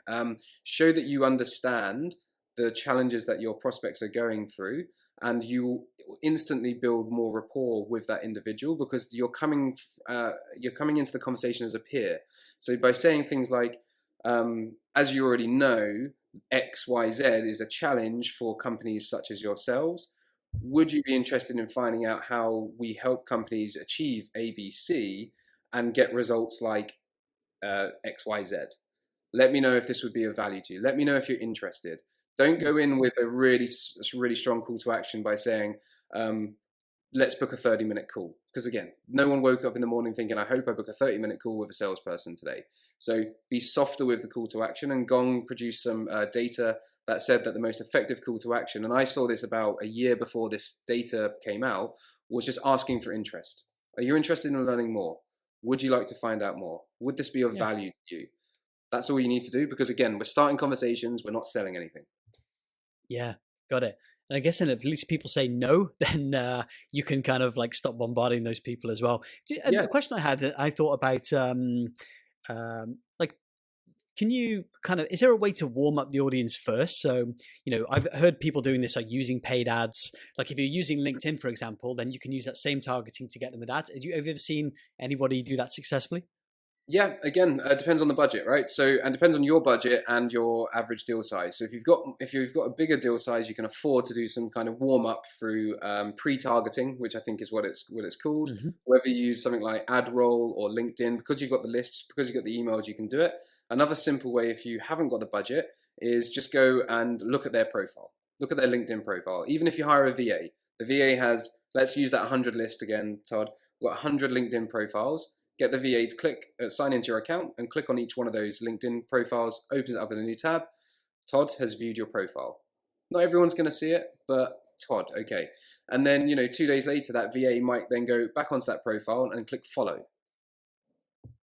Show that you understand the challenges that your prospects are going through, and you instantly build more rapport with that individual because you're coming into the conversation as a peer. So by saying things like, as you already know, XYZ is a challenge for companies such as yourselves. Would you be interested in finding out how we help companies achieve ABC and get results like XYZ? Let me know if this would be of value to you. Let me know if you're interested. Don't go in with a really strong call to action by saying, let's book a 30-minute call. Because again, no one woke up in the morning thinking, I hope I book a 30-minute call with a salesperson today. So be softer with the call to action. And Gong produced some data that said that the most effective call to action, and I saw this about a year before this data came out, was just asking for interest. Are you interested in learning more? Would you like to find out more? Would this be of Yeah. value to you? That's all you need to do because again, we're starting conversations, we're not selling anything. Yeah, got it. And I guess then at least people say no, then you can kind of like stop bombarding those people as well. And Yeah. the question I had, I thought about, like, can you kind of, is there a way to warm up the audience first? So, I've heard people doing this, like using paid ads. Like if you're using LinkedIn, for example, then you can use that same targeting to get them with ads. Have you ever seen anybody do that successfully? Yeah, again, it depends on the budget, right? So, and depends on your budget and your average deal size. So, if you've got a bigger deal size, you can afford to do some kind of warm up through pre-targeting, which I think is what it's called. Mm-hmm. Whether you use something like AdRoll or LinkedIn, because you've got the lists, because you've got the emails, you can do it. Another simple way, if you haven't got the budget, is just go and look at their profile, look at their LinkedIn profile. Even if you hire a VA, the VA has, let's use that 100 list again, Todd. We've got 100 LinkedIn profiles. Get the VA to click, sign into your account and click on each one of those LinkedIn profiles, opens it up in a new tab. Todd has viewed your profile. Not everyone's going to see it, but Todd, okay. And then, 2 days later, that VA might then go back onto that profile and click follow.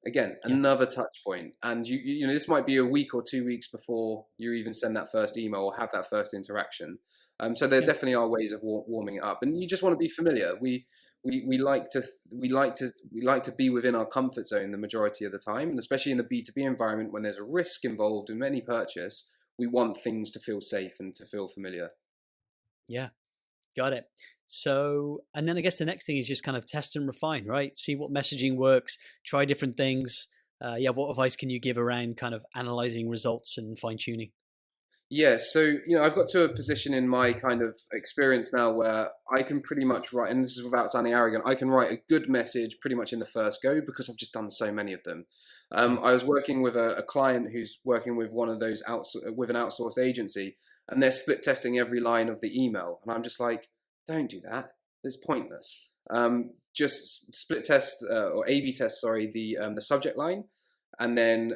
Again, Yeah. another touch point. And this might be a week or 2 weeks before you even send that first email or have that first interaction. So there definitely are ways of warming it up, and you just want to be familiar. We like to be within our comfort zone the majority of the time, and especially in the B2B environment when there's a risk involved in any purchase, we want things to feel safe and to feel familiar. Yeah. Got it. So, and then I guess the next thing is just kind of test and refine, right? See what messaging works, try different things. What advice can you give around kind of analyzing results and fine tuning? Yeah, so I've got to a position in my kind of experience now where I can pretty much write, and this is without sounding arrogant, I can write a good message pretty much in the first go because I've just done so many of them. I was working with a client who's working with one of those with an outsourced agency, and they're split testing every line of the email, and I'm just like, don't do that. It's pointless. Just split test or A/B test, sorry, the subject line, and then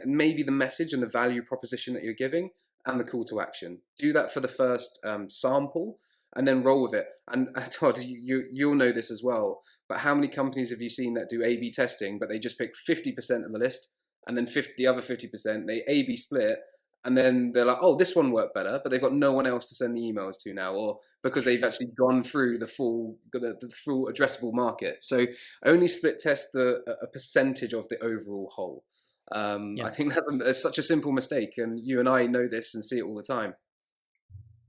maybe the message and the value proposition that you're giving and the call to action. Do that for the first sample and then roll with it. And Todd, you'll know this as well, but how many companies have you seen that do A/B testing, but they just pick 50% of the list and then the other 50%, they A/B split, and then they're like, oh, this one worked better, but they've got no one else to send the emails to now, or because they've actually gone through the full addressable market. So only split test a percentage of the overall whole. I think that's such a simple mistake, and you and I know this and see it all the time.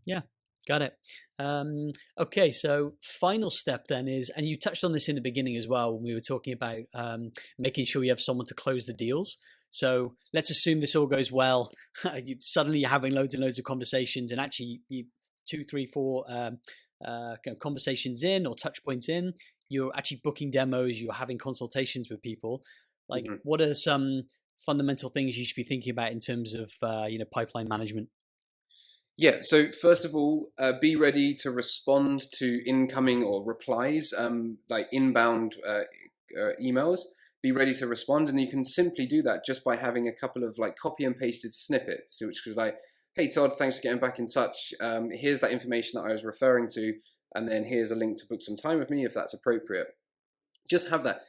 Yeah, got it. Okay, so final step then is, and you touched on this in the beginning as well when we were talking about making sure you have someone to close the deals. So let's assume this all goes well. Suddenly you're having loads and loads of conversations, and actually you two, three, four conversations in or touch points in, you're actually booking demos, you're having consultations with people. Like, Mhm. what are some fundamental things you should be thinking about in terms of pipeline management? Yeah, so first of all, be ready to respond to incoming or replies, like inbound emails. Be ready to respond, and you can simply do that just by having a couple of like copy and pasted snippets, which was like, "Hey Todd, thanks for getting back in touch. Here's that information that I was referring to, and then here's a link to book some time with me if that's appropriate." Just have that.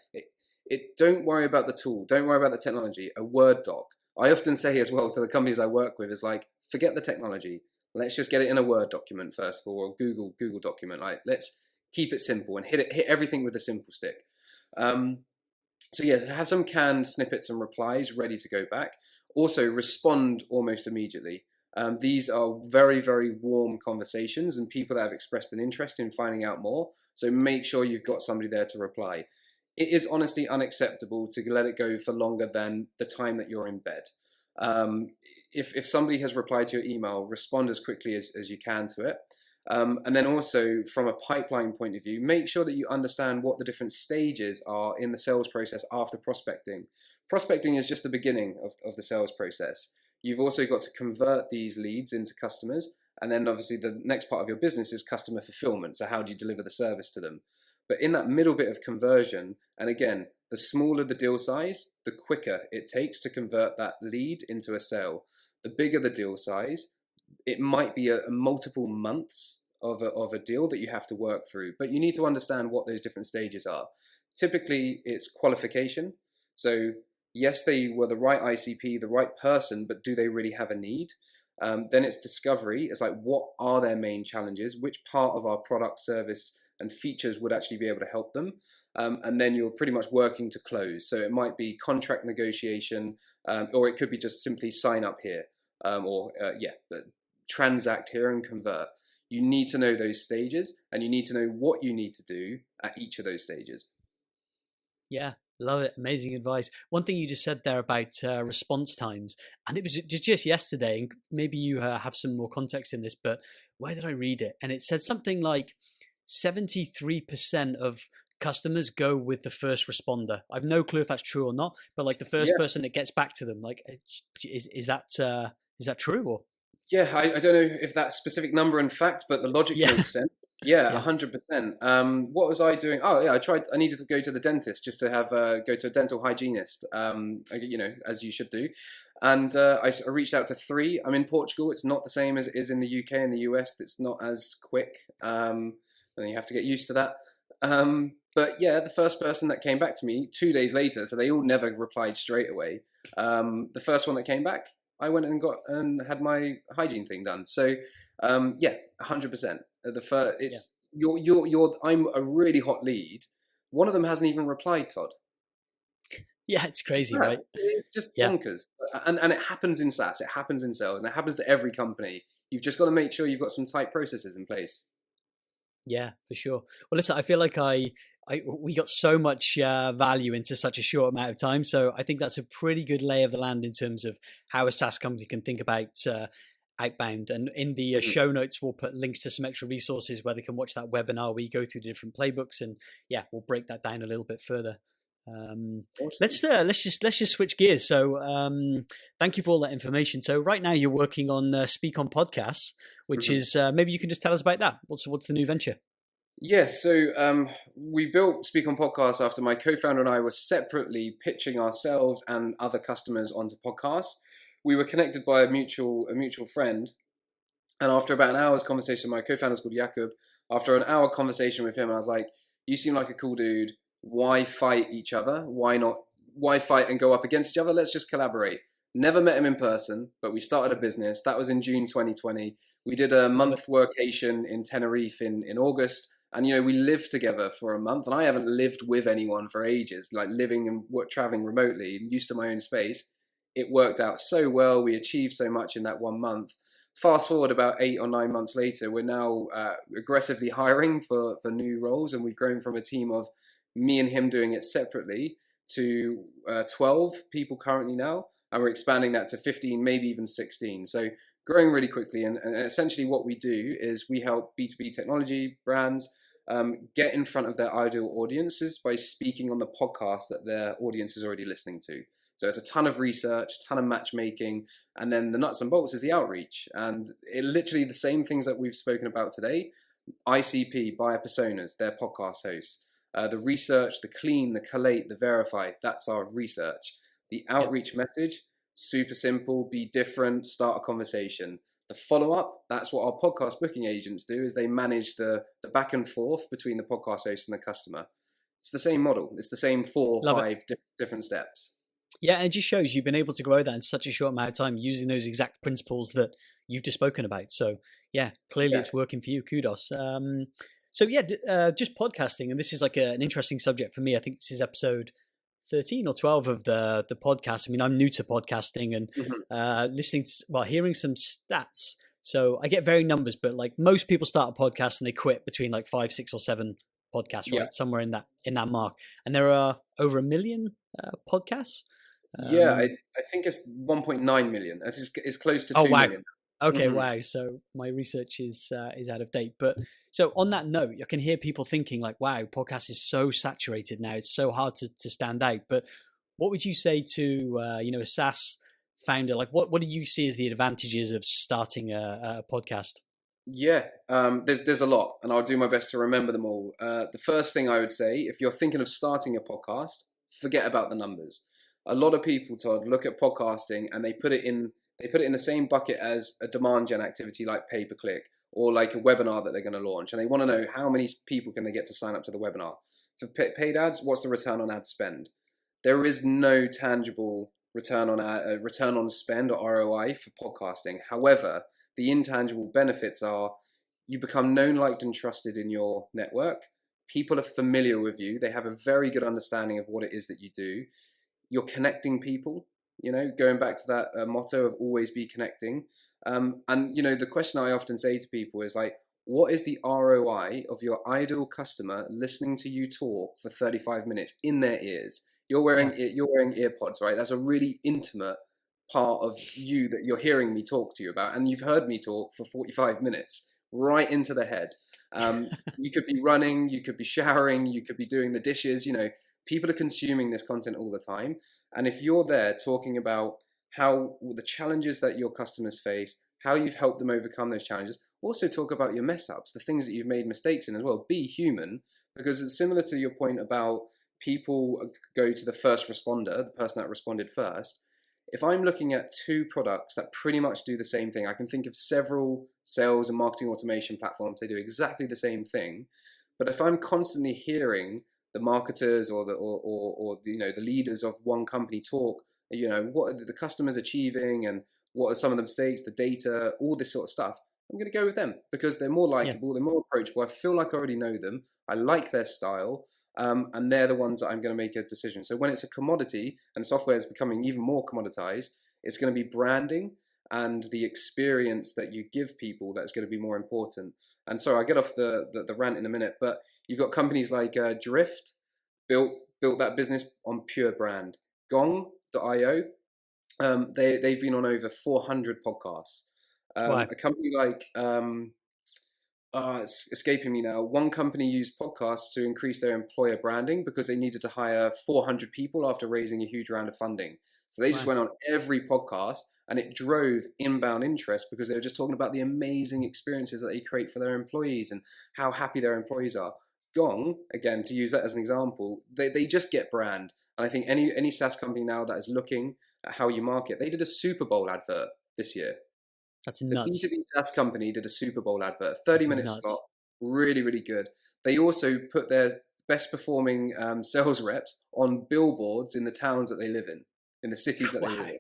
Don't worry about the tool. Don't worry about the technology. A Word doc. I often say as well to the companies I work with is like, forget the technology. Let's just get it in a Word document first of all, or Google document. Like, let's keep it simple and hit everything with a simple stick. So yes, have some canned snippets and replies ready to go back. Also, respond almost immediately. These are very, very warm conversations and people that have expressed an interest in finding out more. So make sure you've got somebody there to reply. It is honestly unacceptable to let it go for longer than the time that you're in bed. Um, if somebody has replied to your email, respond as quickly as you can to it. And then also from a pipeline point of view, make sure that you understand what the different stages are in the sales process after prospecting. Prospecting is just the beginning of the sales process. You've also got to convert these leads into customers. And then obviously the next part of your business is customer fulfillment. So how do you deliver the service to them? But in that middle bit of conversion, and again, the smaller the deal size, the quicker it takes to convert that lead into a sale. The bigger the deal size, it might be a multiple months of a deal that you have to work through, but you need to understand what those different stages are. Typically, it's qualification. So yes, they were the right ICP, the right person, but do they really have a need? Then it's discovery. It's like, what are their main challenges? Which part of our product, service, and features would actually be able to help them? And then you're pretty much working to close. So it might be contract negotiation, or it could be just simply sign up here, transact here and convert. You need to know those stages, and you need to know what you need to do at each of those stages. Yeah, love it. Amazing advice. One thing you just said there about response times, and it was just yesterday, and maybe you have some more context in this, but where did I read it? And it said something like 73% of customers go with the first responder. I've no clue if that's true or not, but like the first Yeah, person that gets back to them, like is that true or? yeah. I don't know if that specific number in fact, but the logic Yeah, makes sense. Yeah, yeah, 100%. What was I doing? Oh, yeah, I needed to go to the dentist just to have go to a dental hygienist. As you should do. And I reached out to three. I'm in Portugal. It's not the same as it is in the UK and the US. It's not as quick. And you have to get used to that. But yeah, the first person that came back to me 2 days later, so they all never replied straight away. The first one that came back, I went and got and had my hygiene thing done. So yeah, 100%. yeah, It's you're. I'm a really hot lead. One of them hasn't even replied, Todd. yeah. It's crazy, Yeah, right? it's just Yeah. bonkers. And it happens in SaaS. It happens in sales, and it happens to every company. You've just got to make sure you've got some tight processes in place. Yeah, for sure. Well, listen, I feel like we got so much value into such a short amount of time. So I think that's a pretty good lay of the land in terms of how a SaaS company can think about Outbound. And in the Mhm. show notes, we'll put links to some extra resources where they can watch that webinar where you go through the different playbooks. And yeah, we'll break that down a little bit further. Um, Awesome. let's just switch gears. So thank you for all that information. So right now you're working on Speak on Podcasts, which Mhm. is maybe you can just tell us about that. What's the new venture? Yes, so we built Speak on Podcasts after my co-founder and I were separately pitching ourselves and other customers onto podcasts. We were connected by a mutual friend, and after about an hour's conversation, my co-founder's called Jakub. After an hour conversation with him, I was like, "You seem like a cool dude. Why fight each other? Why not? Why fight and go up against each other? Let's just collaborate." Never met him in person, but we started a business. That was in June 2020. We did a Love it. month workation in Tenerife in August. And we lived together for a month, and I haven't lived with anyone for ages. Like living and traveling remotely, used to my own space. It worked out so well. We achieved so much in that 1 month. fast forward about 8 or 9 months later, we're now aggressively hiring for new roles, and we've grown from a team of me and him doing it separately to 12 people currently now, and we're expanding that to 15, maybe even 16. So growing really quickly, and essentially what we do is we help B2B technology brands get in front of their ideal audiences by speaking on the podcast that their audience is already listening to. So it's a ton of research, a ton of matchmaking, and then the nuts and bolts is the outreach. And it literally the same things that we've spoken about today. ICP, buyer personas, their podcast hosts. The research, the clean, the collate, the verify, that's our research. The outreach message, super simple, be different, start a conversation. The follow-up, that's what our podcast booking agents do, is they manage the back and forth between the podcast host and the customer. It's the same model. It's the same four or five different steps. Yeah, and it just shows you've been able to grow that in such a short amount of time using those exact principles that you've just spoken about. So yeah, clearly it's working for you. Kudos. Just podcasting, and this is like an interesting subject for me. I think this is episode 13 or 12 of the podcast. I mean, I'm new to podcasting and hearing some stats. So I get varied numbers, but like most people start a podcast and they quit between like 5, 6 or 7 podcasts, right? Somewhere in that mark. And there are over 1 million podcasts. I think it's 1.9 million. It's close to 2 million. Okay, wow. So my research is out of date. But so on that note, I can hear people thinking like, wow, podcast is so saturated now. It's so hard to stand out. But what would you say to, a SaaS founder? Like what do you see as the advantages of starting a podcast? Yeah, there's a lot, and I'll do my best to remember them all. The first thing I would say, if you're thinking of starting a podcast, forget about the numbers. A lot of people, Todd, look at podcasting and they put it in the same bucket as a demand gen activity like pay-per-click or like a webinar that they're going to launch, and they want to know how many people can they get to sign up to the webinar. For paid ads, what's the return on ad spend? There is no tangible return on spend or ROI for podcasting. However, the intangible benefits are you become known, liked, and trusted in your network. People are familiar with you. They have a very good understanding of what it is that you do. You're connecting people, going back to that motto of always be connecting. The question I often say to people is like, what is the ROI of your ideal customer listening to you talk for 35 minutes in their ears? You're wearing earpods, right? That's a really intimate part of you that you're hearing me talk to you about, and you've heard me talk for 45 minutes right into the head. You could be running, you could be showering, you could be doing the dishes. People are consuming this content all the time, and if you're there talking about how the challenges that your customers face, how you've helped them overcome those challenges, also talk about your mess ups, the things that you've made mistakes in as well. Be human, because it's similar to your point about people go to the first responder, the person that responded first. If I'm looking at 2 products that pretty much do the same thing, I can think of several sales and marketing automation platforms. They do exactly the same thing. But if I'm constantly hearing the marketers or the leaders of one company talk, what are the customers achieving and what are some of the mistakes, the data, all this sort of stuff, I'm going to go with them because they're more likable, they're more approachable. I feel like I already know them. I like their style. And they're the ones that I'm going to make a decision. So when it's a commodity and software is becoming even more commoditized, it's going to be branding and the experience that you give people that's going to be more important. And so I'll get off the rant in a minute, but you've got companies like Drift, built that business on pure brand. Gong.io, they've been on over 400 podcasts. A company like... it's escaping me now. One company used podcasts to increase their employer branding because they needed to hire 400 people after raising a huge round of funding. So they just went on every podcast, and it drove inbound interest because they were just talking about the amazing experiences that they create for their employees and how happy their employees are. Gong, again, to use that as an example, they just get brand. And I think any SaaS company now that is looking at how you market, they did a Super Bowl advert this year. That's nuts. The B2B SaaS company did a Super Bowl advert, 30-minute slot, really, really good. They also put their best performing sales reps on billboards in the towns that they live in the cities that they live in.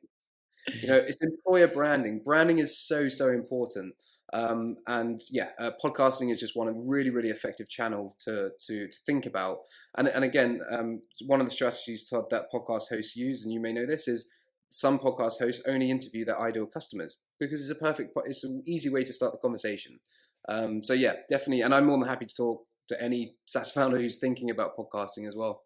It's employer branding. Branding is so, so important. Podcasting is just one really, really effective channel to think about. And again, one of the strategies, Todd, that podcast hosts use, and you may know this, is some podcast hosts only interview their ideal customers because it's an easy way to start the conversation. So yeah, definitely. And I'm more than happy to talk to any SaaS founder who's thinking about podcasting as well.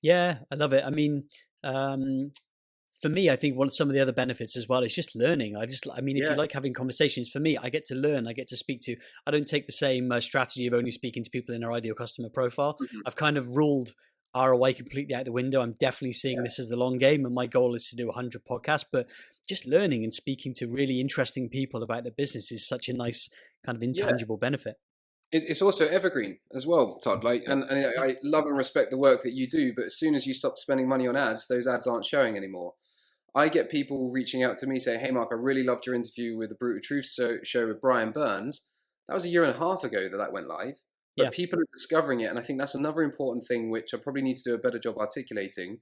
Yeah, I love it. I mean, for me, I think some of the other benefits as well is just learning. I mean, if you Yeah. like having conversations, for me, I get to learn, I get to speak to, I don't take the same strategy of only speaking to people in our ideal customer profile. Mhm. I've kind of ruled ROI completely out the window. I'm definitely seeing this as the long game, and my goal is to do 100 podcasts, but just learning and speaking to really interesting people about their business is such a nice kind of intangible benefit. It's also evergreen as well, Todd. Like, Yep. and I love and respect the work that you do, but as soon as you stop spending money on ads, those ads aren't showing anymore. I get people reaching out to me saying, "Hey, Mark, I really loved your interview with the Brutal Truth show with Brian Burns. That was a year and a half ago that went live, Yeah. but people are discovering it." And I think that's another important thing, which I probably need to do a better job articulating.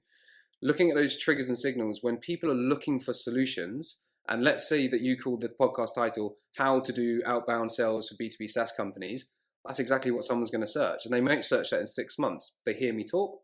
Looking at those triggers and signals when people are looking for solutions. And let's say that you called the podcast title, How to Do Outbound Sales for B2B SaaS Companies. That's exactly what someone's going to search. And they might search that in 6 months. They hear me talk.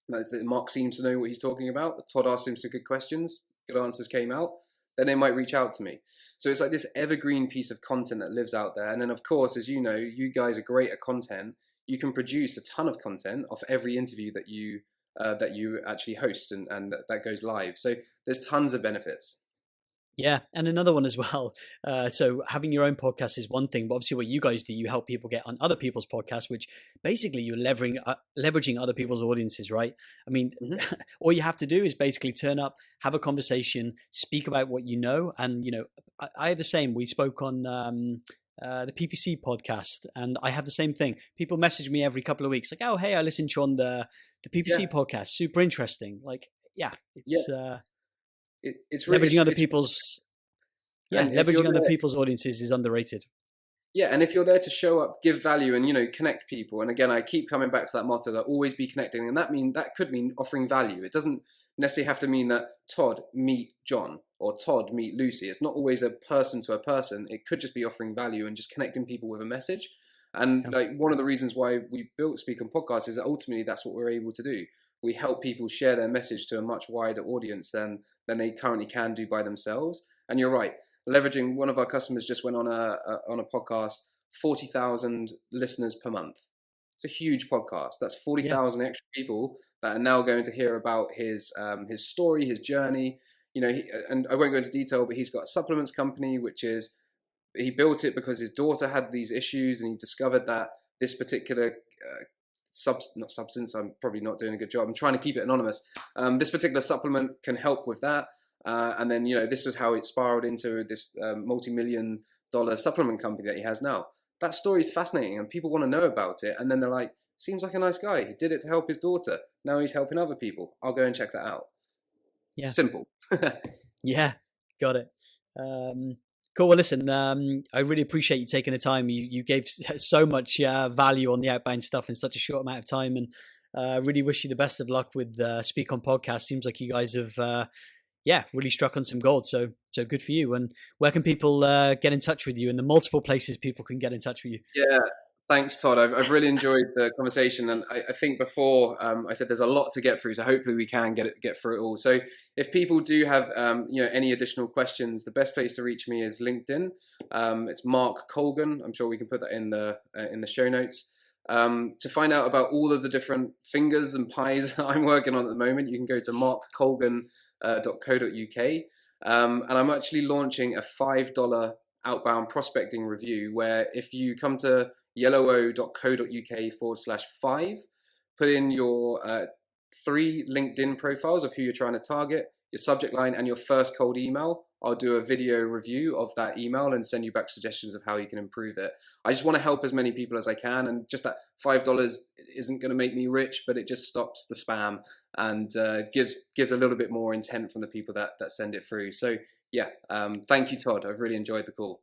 Mark seems to know what he's talking about. Todd asked him some good questions. Good answers came out. Then they might reach out to me. So it's like this evergreen piece of content that lives out there. And then, of course, as you know, you guys are great at content. You can produce a ton of content off every interview that you actually host and that goes live. So there's tons of benefits. Yeah, and another one as well. So having your own podcast is one thing, but obviously what you guys do, you help people get on other people's podcasts, which basically you're leveraging other people's audiences, right? I mean, all you have to do is basically turn up, have a conversation, speak about what you know, and I have the same. We spoke on the PPC podcast, and I have the same thing. People message me every couple of weeks, like, "Oh, hey, I listened to you on the PPC podcast, super interesting." Like, it's. It's really leveraging other people's leveraging other people's audiences is underrated. Yeah, and if you're there to show up, give value, and connect people, and again, I keep coming back to that motto that always be connecting, and that could mean offering value. It doesn't necessarily have to mean that Todd meet John or Todd meet Lucy. It's not always a person to a person. It could just be offering value and just connecting people with a message. And like one of the reasons why we built Speak on Podcast is that ultimately that's what we're able to do. We help people share their message to a much wider audience than they currently can do by themselves. And you're right, leveraging one of our customers just went on a podcast, 40,000 listeners per month. It's a huge podcast. That's 40,000 extra people that are now going to hear about his story, his journey. And I won't go into detail, but he's got a supplements company, which is he built it because his daughter had these issues, and he discovered that this particular not substance, I'm probably not doing a good job, I'm trying to keep it anonymous, this particular supplement can help with that, and then this was how it spiraled into this multi-million dollar supplement company that he has now. That story is fascinating and people want to know about it, and then they're like, seems like a nice guy, he did it to help his daughter, now he's helping other people, I'll go and check that out. Simple. Yeah, got it. Cool. Well, listen, I really appreciate you taking the time. You gave so much value on the outbound stuff in such a short amount of time, and really wish you the best of luck with Speak on Podcast. Seems like you guys have, really struck on some gold. So good for you. And where can people get in touch with you? And the multiple places people can get in touch with you. Yeah. Thanks, Todd. I've really enjoyed the conversation, and I think before I said there's a lot to get through, so hopefully we can get through it all. So if people do have any additional questions, the best place to reach me is LinkedIn. It's Mark Colgan. I'm sure we can put that in the show notes. To find out about all of the different fingers and pies that I'm working on at the moment, you can go to markcolgan.co.uk, and I'm actually launching a $5 outbound prospecting review, where if you come to yellowo.co.uk/5, put in your 3 LinkedIn profiles of who you're trying to target, your subject line, and your first cold email, I'll do a video review of that email and send you back suggestions of how you can improve it. I just want to help as many people as I can, and just that $5 isn't going to make me rich, but it just stops the spam and gives a little bit more intent from the people that send it through. So yeah, thank you, Todd. I've really enjoyed the call.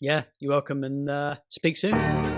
Yeah, you're welcome, and speak soon.